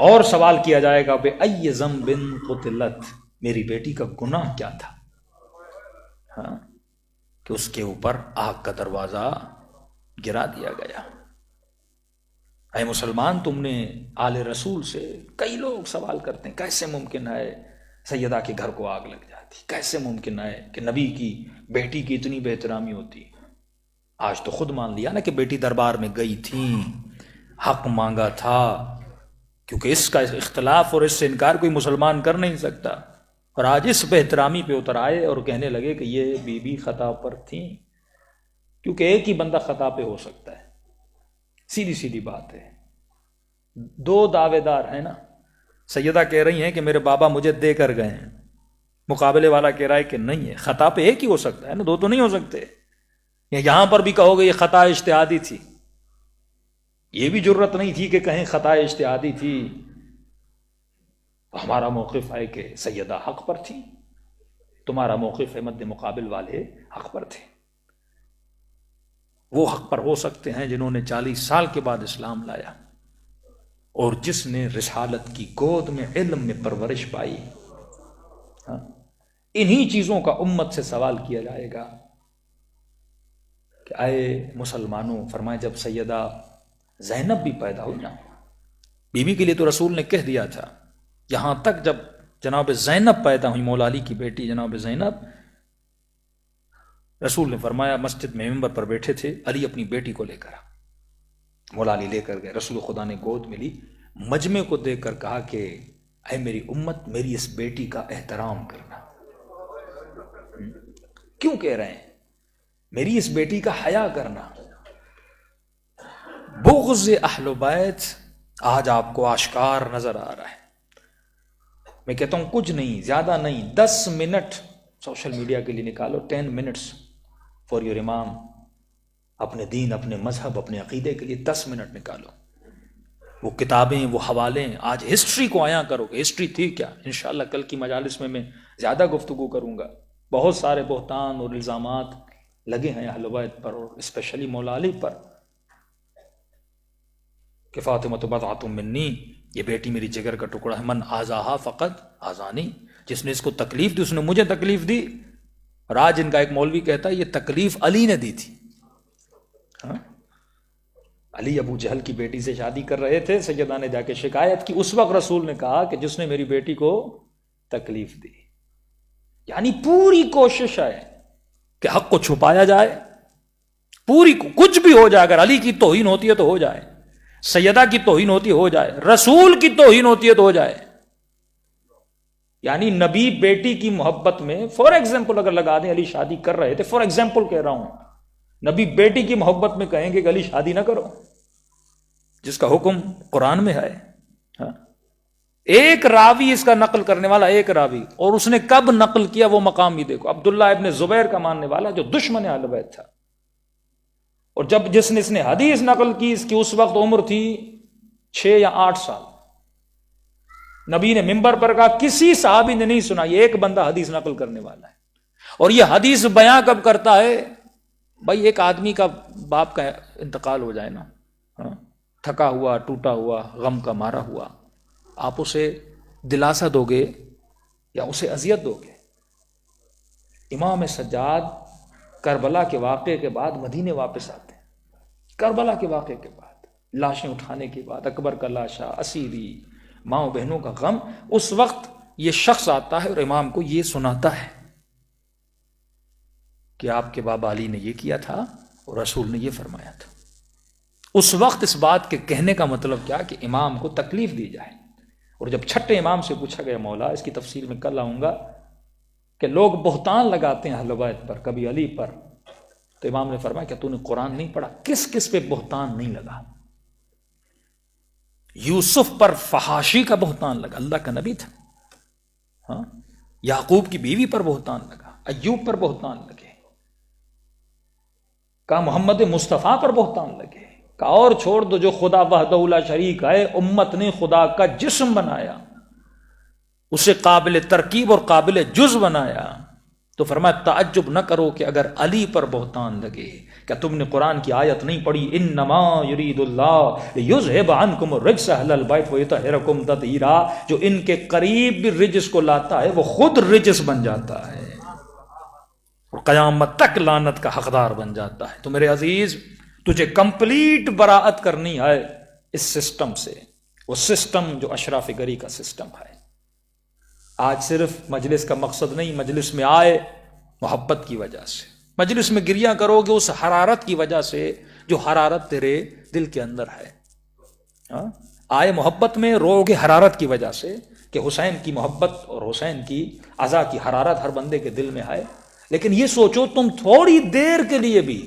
اور سوال کیا جائے گا بِأَيِّ ذَنْبٍ قُتِلَتْ. میری بیٹی کا گناہ کیا تھا ہاں کہ اس کے اوپر آگ کا دروازہ گرا دیا گیا. اے مسلمان، تم نے آل رسول سے، کئی لوگ سوال کرتے ہیں کیسے ممکن ہے سیدہ کے گھر کو آگ لگ جاتی، کیسے ممکن ہے کہ نبی کی بیٹی کی اتنی بے احترامی ہوتی. آج تو خود مان لیا نا کہ بیٹی دربار میں گئی تھی، حق مانگا تھا، کیونکہ اس کا اختلاف اور اس سے انکار کوئی مسلمان کر نہیں سکتا. اور آج اس بے احترامی پہ اتر آئے اور کہنے لگے کہ یہ بی بی خطا پر تھیں، کیونکہ ایک ہی بندہ خطا پہ ہو سکتا ہے، سیدھی سیدھی بات ہے۔ دو دعوے دار ہیں نا، سیدہ کہہ رہی ہیں کہ میرے بابا مجھے دے کر گئے ہیں، مقابلے والا کہہ رہا ہے کہ نہیں ہے، خطا پہ ایک ہی ہو سکتا ہے نا، دو تو نہیں ہو سکتے۔ یہاں پر بھی کہو گے یہ خطا اجتہادی تھی، یہ بھی جرت نہیں تھی کہ کہیں خطا اجتہادی تھی۔ ہمارا موقف ہے کہ سیدہ حق پر تھی، تمہارا موقف ہے مد مقابل والے حق پر تھے۔ وہ حق پر ہو سکتے ہیں جنہوں نے 40 سال کے بعد اسلام لایا، اور جس نے رسالت کی گود میں علم میں پرورش پائی۔ انہی چیزوں کا امت سے سوال کیا جائے گا کہ اے مسلمانوں، فرمائے جب سیدہ زینب بھی پیدا ہوئی نا، بی بی کے لیے تو رسول نے کہہ دیا تھا، یہاں تک جب جناب زینب پیدا ہوئی، مولا علی کی بیٹی جناب زینب، رسول نے فرمایا، مسجد میں ممبر پر بیٹھے تھے، علی اپنی بیٹی کو لے کر مولا علی لے کر گئے، رسول خدا نے گود میں لی، مجمع کو دیکھ کر کہا کہ اے میری امت، میری اس بیٹی کا احترام کرنا۔ کیوں کہہ رہے ہیں؟ میری اس بیٹی کا حیا کرنا۔ بغض اہل بیت آج آپ کو آشکار نظر آ رہا ہے۔ میں کہتا ہوں کچھ نہیں، زیادہ نہیں، 10 منٹ سوشل میڈیا کے لیے نکالو، 10 منٹس فار یور امام، اپنے دین، اپنے مذہب، اپنے عقیدے کے لیے 10 منٹ نکالو۔ وہ کتابیں، وہ حوالے، آج ہسٹری کو عیاں کرو کہ ہسٹری تھی کیا۔ انشاءاللہ کل کی مجالس میں زیادہ گفتگو کروں گا۔ بہت سارے بہتان اور الزامات لگے ہیں اہل بیت پر، اور اسپیشلی مولا علی پر، کہ فاطمہ بضعۃ منی، یہ بیٹی میری جگر کا ٹکڑا ہے، من آذاہا فقط آذانی، جس نے اس کو تکلیف دی اس نے مجھے تکلیف دی۔ اور آج ان کا ایک مولوی کہتا ہے یہ تکلیف علی نے دی تھی۔ علی ابو جہل کی بیٹی سے شادی کر رہے تھے، سیدہ نے جا کے شکایت کی، اس وقت رسول نے کہا کہ جس نے میری بیٹی کو تکلیف دی۔ یعنی پوری کوشش ہے کہ حق کو چھپایا جائے، پوری کچھ بھی ہو جائے، اگر علی کی توہین ہوتی ہے تو ہو جائے، سیدہ کی توہین ہوتی ہو جائے، رسول کی توہین ہوتی ہے تو ہو جائے۔ یعنی نبی بیٹی کی محبت میں، فار ایگزامپل اگر لگا دیں علی شادی کر رہے تھے، فار ایگزامپل کہہ رہا ہوں، نبی بیٹی کی محبت میں کہیں گے کہ علی شادی نہ کرو، جس کا حکم قرآن میں ہے۔ ایک راوی اس کا نقل کرنے والا، ایک راوی، اور اس نے کب نقل کیا وہ مقام بھی دیکھو، عبداللہ ابن زبیر کا ماننے والا جو دشمن اہل بیت تھا، اور جب جس نے اس نے حدیث نقل کی، اس کی اس وقت عمر تھی 6 یا 8 سال۔ نبی نے ممبر پر کہا، کسی صحابی نے نہیں سنا، یہ ایک بندہ حدیث نقل کرنے والا ہے، اور یہ حدیث بیان کب کرتا ہے؟ بھائی ایک آدمی کا باپ کا انتقال ہو جائے نا، تھکا ہوا، ٹوٹا ہوا، غم کا مارا ہوا، آپ اسے دلاسا دو گے یا اسے اذیت دو گے؟ امام سجاد کربلا کے واقعے کے بعد مدینے واپس آتے ہیں، کربلا کے واقعے کے بعد، لاشیں اٹھانے کے بعد، اکبر کا لاشا، اسیری، ماں بہنوں کا غم، اس وقت یہ شخص آتا ہے اور امام کو یہ سناتا ہے کہ آپ کے بابا علی نے یہ کیا تھا اور رسول نے یہ فرمایا تھا۔ اس وقت اس بات کے کہنے کا مطلب کیا کہ امام کو تکلیف دی جائے۔ اور جب چھٹے امام سے پوچھا گیا، مولا اس کی تفصیل میں کل آؤں گا، کہ لوگ بہتان لگاتے ہیں اہل بیت پر، کبھی علی پر، تو امام نے فرمایا کہ تو نے قرآن نہیں پڑھا؟ کس کس پہ بہتان نہیں لگا؟ یوسف پر فحاشی کا بہتان لگا، اللہ کا نبی تھا۔ یعقوب کی بیوی پر بہتان لگا، ایوب پر بہتان لگے، کا محمد مصطفیٰ پر بہتان لگے، کا اور چھوڑ دو، جو خدا وحدہ لا شریک ہے، امت نے خدا کا جسم بنایا، اسے قابل ترکیب اور قابل جز بنایا، تو فرمایا تعجب نہ کرو کہ اگر علی پر بہتان لگے۔ کیا تم نے قرآن کی آیت نہیں پڑھی؟ انما یرید اللہ لیذھب عنکم الرجس اہل البیت ویطہرکم تطہیرا، جو ان کے قریب بھی رجس کو لاتا ہے وہ خود رجس بن جاتا ہے اور قیامت تک لعنت کا حقدار بن جاتا ہے۔ تو میرے عزیز، تجھے کمپلیٹ براءت کرنی ہے اس سسٹم سے، وہ سسٹم جو اشراف گری کا سسٹم ہے۔ آج صرف مجلس کا مقصد نہیں، مجلس میں آئے محبت کی وجہ سے، مجلس میں گریہ کرو گے اس حرارت کی وجہ سے جو حرارت تیرے دل کے اندر ہے۔ آئے محبت میں، رو گے حرارت کی وجہ سے، کہ حسین کی محبت اور حسین کی عزا کی حرارت ہر بندے کے دل میں ہے، لیکن یہ سوچو تم تھوڑی دیر کے لیے بھی،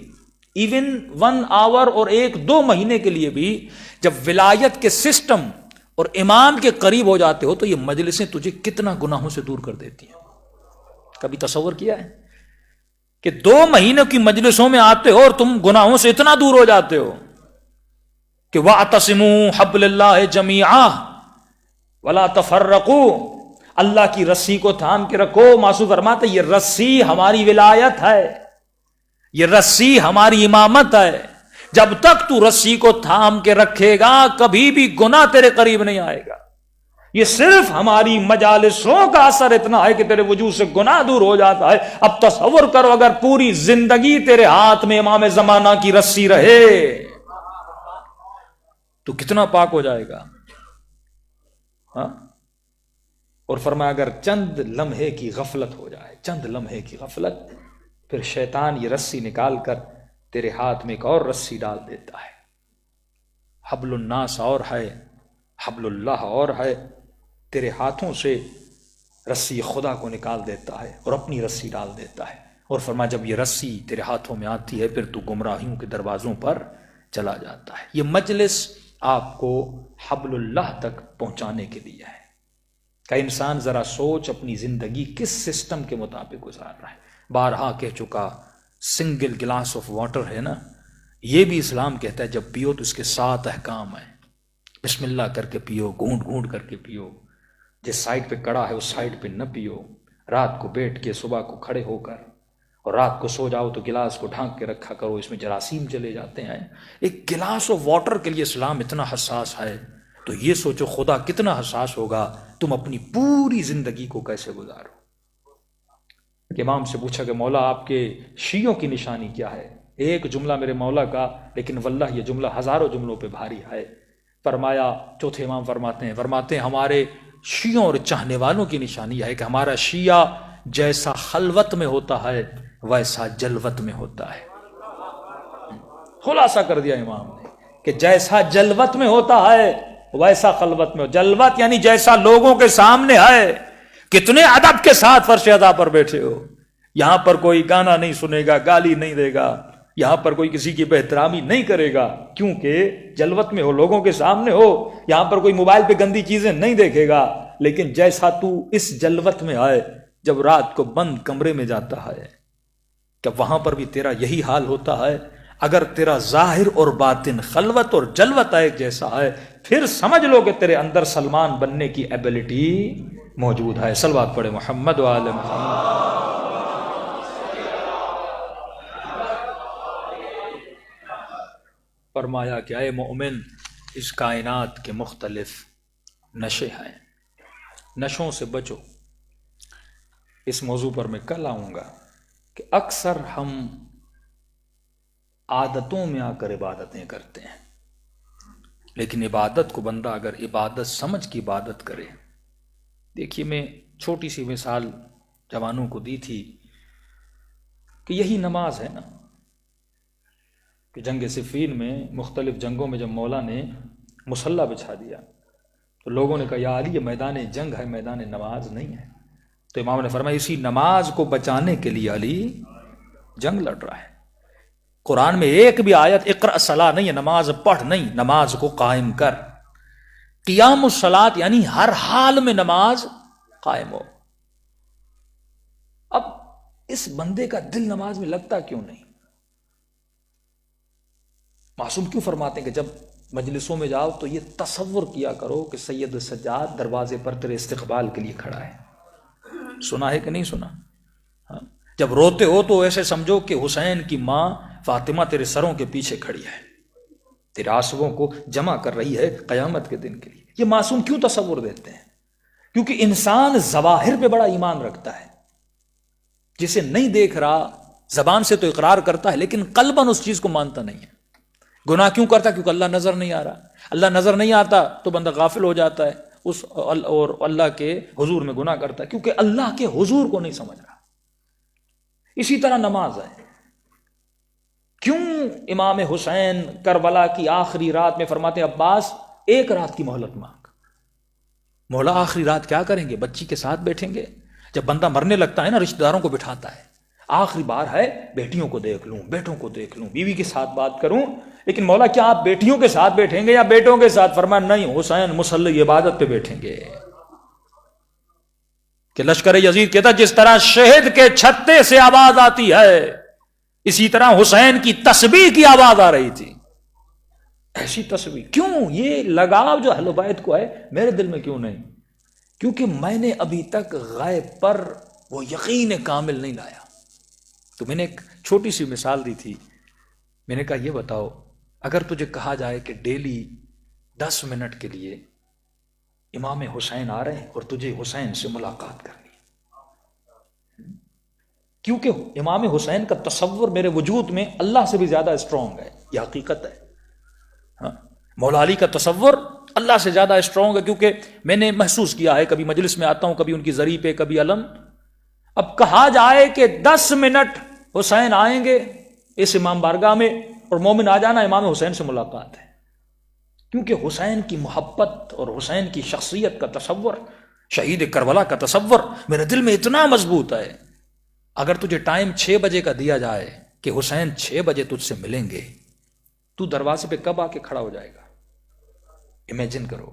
ایون 1 آور اور 1-2 مہینے کے لیے بھی جب ولایت کے سسٹم اور امام کے قریب ہو جاتے ہو تو یہ مجلسیں تجھے کتنا گناہوں سے دور کر دیتی ہیں. کبھی تصور کیا ہے کہ 2 مہینوں کی مجلسوں میں آتے ہو اور تم گناہوں سے اتنا دور ہو جاتے ہو کہ وَاعْتَصِمُوا حَبْلَ اللَّهِ جَمِيعًا وَلَا تَفَرَّقُوا، اللہ کی رسی کو تھام کے رکھو. معصوم فرماتے یہ رسی ہماری ولایت ہے، یہ رسی ہماری امامت ہے. جب تک تو رسی کو تھام کے رکھے گا کبھی بھی گناہ تیرے قریب نہیں آئے گا. یہ صرف ہماری مجالسوں کا اثر اتنا ہے کہ تیرے وجود سے گناہ دور ہو جاتا ہے. اب تصور کرو اگر پوری زندگی تیرے ہاتھ میں امام زمانہ کی رسی رہے تو کتنا پاک ہو جائے گا. ہاں، اور فرمایا اگر چند لمحے کی غفلت ہو جائے، چند لمحے کی غفلت، پھر شیطان یہ رسی نکال کر تیرے ہاتھ میں ایک اور رسی ڈال دیتا ہے. حبل الناس اور ہے، حبل اللہ اور ہے. تیرے ہاتھوں سے رسی خدا کو نکال دیتا ہے اور اپنی رسی ڈال دیتا ہے. اور فرمایا جب یہ رسی تیرے ہاتھوں میں آتی ہے پھر تو گمراہیوں کے دروازوں پر چلا جاتا ہے. یہ مجلس آپ کو حبل اللہ تک پہنچانے کے لیے ہے. کہ انسان ذرا سوچ اپنی زندگی کس سسٹم کے مطابق گزار رہا ہے. بارہا کہہ چکا سنگل گلاس آف واٹر ہے نا، یہ بھی اسلام کہتا ہے جب پیو تو اس کے 7 احکام ہیں. بسم اللہ کر کے پیو، گھونٹ گھونٹ کر کے پیو، جس سائڈ پہ کڑا ہے اس سائڈ پہ نہ پیو، رات کو بیٹھ کے صبح کو کھڑے ہو کر، اور رات کو سو جاؤ تو گلاس کو ڈھانک کے رکھا کرو، اس میں جراثیم چلے جاتے ہیں. ایک گلاس آف واٹر کے لیے اسلام اتنا حساس ہے تو یہ سوچو خدا کتنا حساس ہوگا تم اپنی پوری زندگی کو کیسے گزارو. کہ امام سے پوچھا کہ مولا آپ کے شیعوں کی نشانی کیا ہے؟ ایک جملہ میرے مولا کا، لیکن واللہ یہ جملہ ہزاروں جملوں پہ بھاری ہے. فرمایا، چوتھے امام فرماتے ہیں ہمارے شیعوں اور چاہنے والوں کی نشانی یہ ہے کہ ہمارا شیعہ جیسا خلوت میں ہوتا ہے ویسا جلوت میں ہوتا ہے. خلاصہ کر دیا امام نے کہ جیسا جلوت میں ہوتا ہے ویسا خلوت میں. جلوت یعنی جیسا لوگوں کے سامنے ہے، کتنے ادب کے ساتھ فرش ادا پر بیٹھے ہو. یہاں پر کوئی گانا نہیں سنے گا، گالی نہیں دے گا، یہاں پر کوئی کسی کی بے-احترامی نہیں کرے گا، کیونکہ جلوت میں ہو، لوگوں کے سامنے ہو. یہاں پر کوئی موبائل پہ گندی چیزیں نہیں دیکھے گا. لیکن جیسا تو اس جلوت میں آئے، جب رات کو بند کمرے میں جاتا ہے، کہ وہاں پر بھی تیرا یہی حال ہوتا ہے. اگر تیرا ظاہر اور باطن خلوت اور جلوت ایک جیسا ہے پھر سمجھ لو کہ تیرے اندر سلمان بننے کی ایبلٹی موجود ہے. صلوات پڑھے محمد و آل محمد. فرمایا کہ اے مومن، اس کائنات کے مختلف نشے ہیں، نشوں سے بچو. اس موضوع پر میں کل آؤں گا کہ اکثر ہم عادتوں میں آ کر عبادتیں کرتے ہیں، لیکن عبادت کو بندہ اگر عبادت سمجھ کی عبادت کرے. دیکھیے میں چھوٹی سی مثال جوانوں کو دی تھی کہ یہی نماز ہے نا، کہ جنگ صفین میں مختلف جنگوں میں جب مولا نے مصلی بچھا دیا تو لوگوں نے کہا یا علی یہ میدان جنگ ہے، میدان نماز نہیں ہے. تو امام نے فرمایا اسی نماز کو بچانے کے لیے علی جنگ لڑ رہا ہے. قرآن میں ایک بھی آیت اقرأ الصلاۃ نہیں ہے، نماز پڑھ نہیں، نماز کو قائم کر. قیام الصلاۃ یعنی ہر حال میں نماز قائم ہو. اب اس بندے کا دل نماز میں لگتا کیوں نہیں؟ معصوم کیوں فرماتے ہیں کہ جب مجلسوں میں جاؤ تو یہ تصور کیا کرو کہ سید سجاد دروازے پر تیرے استقبال کے لیے کھڑا ہے. سنا ہے کہ نہیں سنا؟ ہاں. جب روتے ہو تو ایسے سمجھو کہ حسین کی ماں فاطمہ تیرے سروں کے پیچھے کھڑی ہے، تیرے آنسوؤں کو جمع کر رہی ہے قیامت کے دن کے لیے. یہ معصوم کیوں تصور دیتے ہیں؟ کیونکہ انسان ظواہر پہ بڑا ایمان رکھتا ہے، جسے نہیں دیکھ رہا زبان سے تو اقرار کرتا ہے لیکن قلباً اس چیز کو مانتا نہیں ہے. گناہ کیوں کرتا ہے؟ کیونکہ اللہ نظر نہیں آ رہا. اللہ نظر نہیں آتا تو بندہ غافل ہو جاتا ہے اس اور اللہ کے حضور میں گناہ کرتا ہے کیونکہ اللہ کے حضور کو نہیں سمجھ رہا. اسی طرح نماز ہے. کیوں امام حسین کربلا کی آخری رات میں فرماتے ہیں عباس ایک رات کی مہلت مانگ، مولا آخری رات کیا کریں گے؟ بچی کے ساتھ بیٹھیں گے. جب بندہ مرنے لگتا ہے نا رشتہ داروں کو بٹھاتا ہے, آخری بار ہے بیٹیوں کو دیکھ لوں, بیٹوں کو دیکھ لوں, بیوی کے ساتھ بات کروں. لیکن مولا کیا آپ بیٹیوں کے ساتھ بیٹھیں گے یا بیٹوں کے ساتھ؟ فرمایا نہیں, حسین مصلی عبادت پہ بیٹھیں گے. کہ لشکر یزید کہتا جس طرح شہد کے چھتے سے آواز آتی ہے اسی طرح حسین کی تسبیح کی آواز آ رہی تھی. ایسی تسبیح. کیوں؟ یہ لگاؤ جو اہل بیت کو ہے میرے دل میں کیوں نہیں؟ کیونکہ میں نے ابھی تک غیب پر وہ یقین کامل نہیں لایا. تو میں نے ایک چھوٹی سی مثال دی تھی. میں نے کہا یہ بتاؤ اگر تجھے کہا جائے کہ ڈیلی 10 منٹ کے لیے امام حسین آ رہے ہیں اور تجھے حسین سے ملاقات کرنی ہے, کیونکہ امام حسین کا تصور میرے وجود میں اللہ سے بھی زیادہ اسٹرانگ ہے, یہ حقیقت ہے. مولا علی کا تصور اللہ سے زیادہ اسٹرانگ ہے, کیونکہ میں نے محسوس کیا ہے, کبھی مجلس میں آتا ہوں, کبھی ان کی زری پہ, کبھی علم. اب کہا جائے کہ 10 منٹ حسین آئیں گے اس امام بارگاہ میں اور مومن آ جانا, امام حسین سے ملاقات ہے. کیونکہ حسین کی محبت اور حسین کی شخصیت کا تصور, شہید کربلا کا تصور میرے دل میں اتنا مضبوط ہے. اگر تجھے ٹائم 6 بجے کا دیا جائے کہ حسین 6 بجے تجھ سے ملیں گے, تو دروازے پہ کب آ کے کھڑا ہو جائے گا؟ امیجن کرو.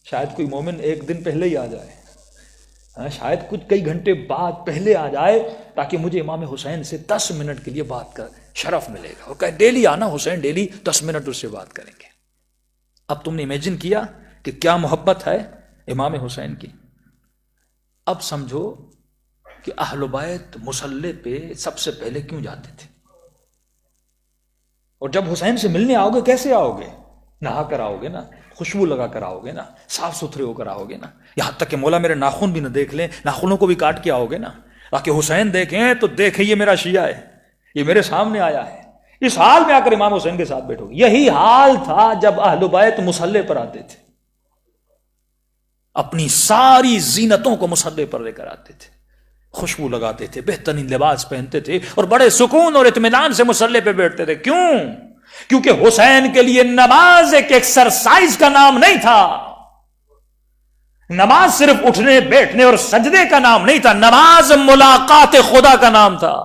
شاید کوئی مومن ایک دن پہلے ہی آ جائے, شاید کچھ کئی گھنٹے بعد پہلے آ جائے تاکہ مجھے امام حسین سے 10 منٹ کے لیے بات کر شرف ملے گا, اور کہے ڈیلی آنا حسین, ڈیلی 10 منٹ اس سے بات کریں گے. اب تم نے امیجن کیا کہ کیا محبت ہے امام حسین کی. اب سمجھو کہ اہل بیت مصلی پہ سب سے پہلے کیوں جاتے تھے, اور جب حسین سے ملنے آؤ گے کیسے آؤ گے؟ نہا کر آؤ گے نا, خوشبو لگا کر آؤ گے نا, صاف ستھرے ہو کر آؤ گے نا, یہاں تک کہ مولا میرے ناخن بھی نہ دیکھ لیں, ناخنوں کو بھی کاٹ کے آؤ گے نا, تاکہ حسین دیکھیں تو دیکھیں یہ میرا شیعہ ہے, یہ میرے سامنے آیا ہے. اس حال میں آ کر امام حسین کے ساتھ بیٹھو گے. یہی حال تھا جب اہل بیت مصلی پر آتے تھے, اپنی ساری زینتوں کو مصلی پر لے کر آتے تھے, خوشبو لگاتے تھے, بہترین لباس پہنتے تھے, اور بڑے سکون اور اطمینان سے مصلی پہ بیٹھتے تھے. کیوں؟ کیونکہ حسین کے لیے نماز ایک ایکسرسائز کا نام نہیں تھا, نماز صرف اٹھنے بیٹھنے اور سجدے کا نام نہیں تھا, نماز ملاقات خدا کا نام تھا.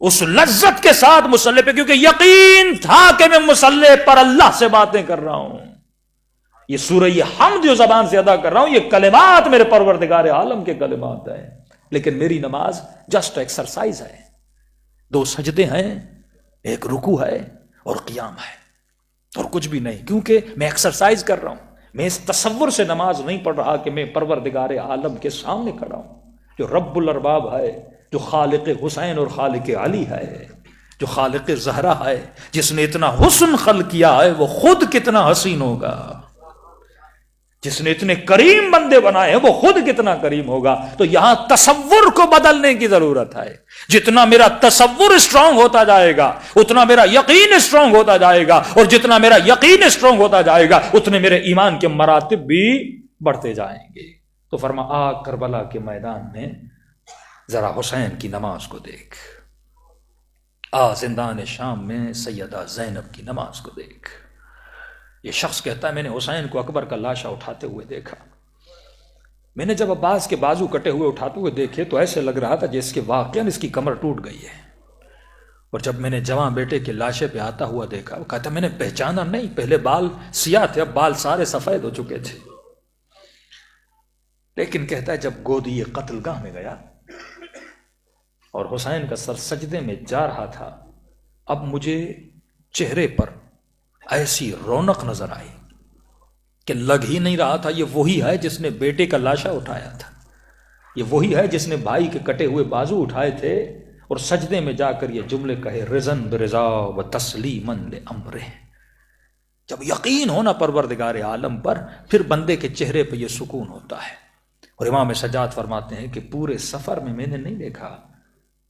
اس لذت کے ساتھ مصلی پہ, کیونکہ یقین تھا کہ میں مصلی پر اللہ سے باتیں کر رہا ہوں, یہ سورہ حمد جو زبان سے ادا کر رہا ہوں یہ کلمات میرے پروردگار عالم کے کلمات ہیں, لیکن میری نماز جسٹ ایکسرسائز ہے. 2 سجدے ہیں, ایک رکوع ہے اور قیام ہے, اور کچھ بھی نہیں, کیونکہ میں ایکسرسائز کر رہا ہوں. میں اس تصور سے نماز نہیں پڑھ رہا کہ میں پروردگار عالم کے سامنے کھڑا ہوں, جو رب الارباب ہے, جو خالق حسین اور خالق علی ہے, جو خالق زہرا ہے, جس نے اتنا حسن خلق کیا ہے وہ خود کتنا حسین ہوگا, جس نے اتنے کریم بندے بنائے ہیں وہ خود کتنا کریم ہوگا. تو یہاں تصور کو بدلنے کی ضرورت ہے. جتنا میرا تصور اسٹرانگ ہوتا جائے گا اتنا میرا یقین اسٹرانگ ہوتا جائے گا, اور جتنا میرا یقین اسٹرانگ ہوتا جائے گا اتنے میرے ایمان کے مراتب بھی بڑھتے جائیں گے. تو فرما آ کربلا کے میدان میں ذرا حسین کی نماز کو دیکھ, آ زندان شام میں سیدہ زینب کی نماز کو دیکھ. یہ شخص کہتا ہے میں نے حسین کو اکبر کا لاشا اٹھاتے ہوئے دیکھا. میں نے جب عباس کے بازو کٹے ہوئے اٹھاتے ہوئے دیکھے تو ایسے لگ رہا تھا جس کے واقعاً اس کی کمر ٹوٹ گئی ہے. اور جب میں نے جوان بیٹے کے لاشے پہ آتا ہوا دیکھا, وہ کہتا میں نے پہچانا نہیں, پہلے بال سیاہ تھے اب بال سارے سفید ہو چکے تھے. لیکن کہتا ہے جب گودی قتل گاہ میں گیا اور حسین کا سر سجدے میں جا رہا تھا, اب مجھے چہرے پر ایسی رونق نظر آئی کہ لگ ہی نہیں رہا تھا یہ وہی ہے جس نے بیٹے کا لاشا اٹھایا تھا, یہ وہی ہے جس نے بھائی کے کٹے ہوئے بازو اٹھائے تھے اور سجدے میں جا کر یہ جملے کہے رضن برضا و تسلیما لامرہ. جب یقین ہونا پروردگار عالم پر پھر بندے کے چہرے پہ یہ سکون ہوتا ہے. اور امام سجاد فرماتے ہیں کہ پورے سفر میں نے نہیں دیکھا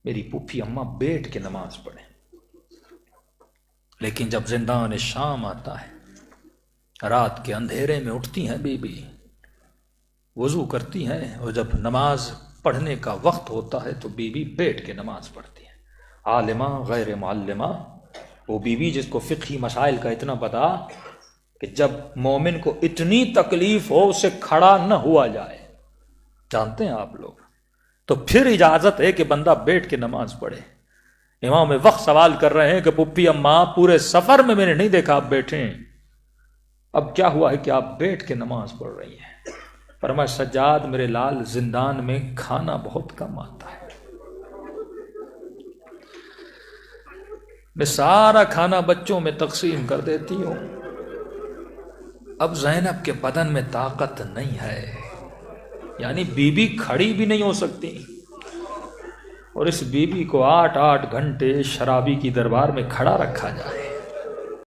میری پھوپھی اماں بیٹھ کے نماز پڑھے, لیکن جب زندان شام آتا ہے رات کے اندھیرے میں اٹھتی ہیں بی بی, وضو کرتی ہیں, اور جب نماز پڑھنے کا وقت ہوتا ہے تو بی بی بیٹھ کے نماز پڑھتی ہیں. عالمہ غیر معلمہ, وہ بی بی جس کو فقہی مسائل کا اتنا پتا کہ جب مومن کو اتنی تکلیف ہو اسے کھڑا نہ ہوا جائے، جانتے ہیں آپ لوگ، تو پھر اجازت ہے کہ بندہ بیٹھ کے نماز پڑھے۔ امام وقت سوال کر رہے ہیں کہ پپی اماں پورے سفر میں نے نہیں دیکھا آپ بیٹھے ہیں، اب کیا ہوا ہے کہ آپ بیٹھ کے نماز پڑھ رہی ہیں؟ فرمایا سجاد میرے لال، زندان میں کھانا بہت کم آتا ہے، میں سارا کھانا بچوں میں تقسیم کر دیتی ہوں، اب زینب کے بدن میں طاقت نہیں ہے، یعنی بی بی کھڑی بھی نہیں ہو سکتی، اور اس بی بی کو 8 گھنٹے شرابی کی دربار میں کھڑا رکھا جائے،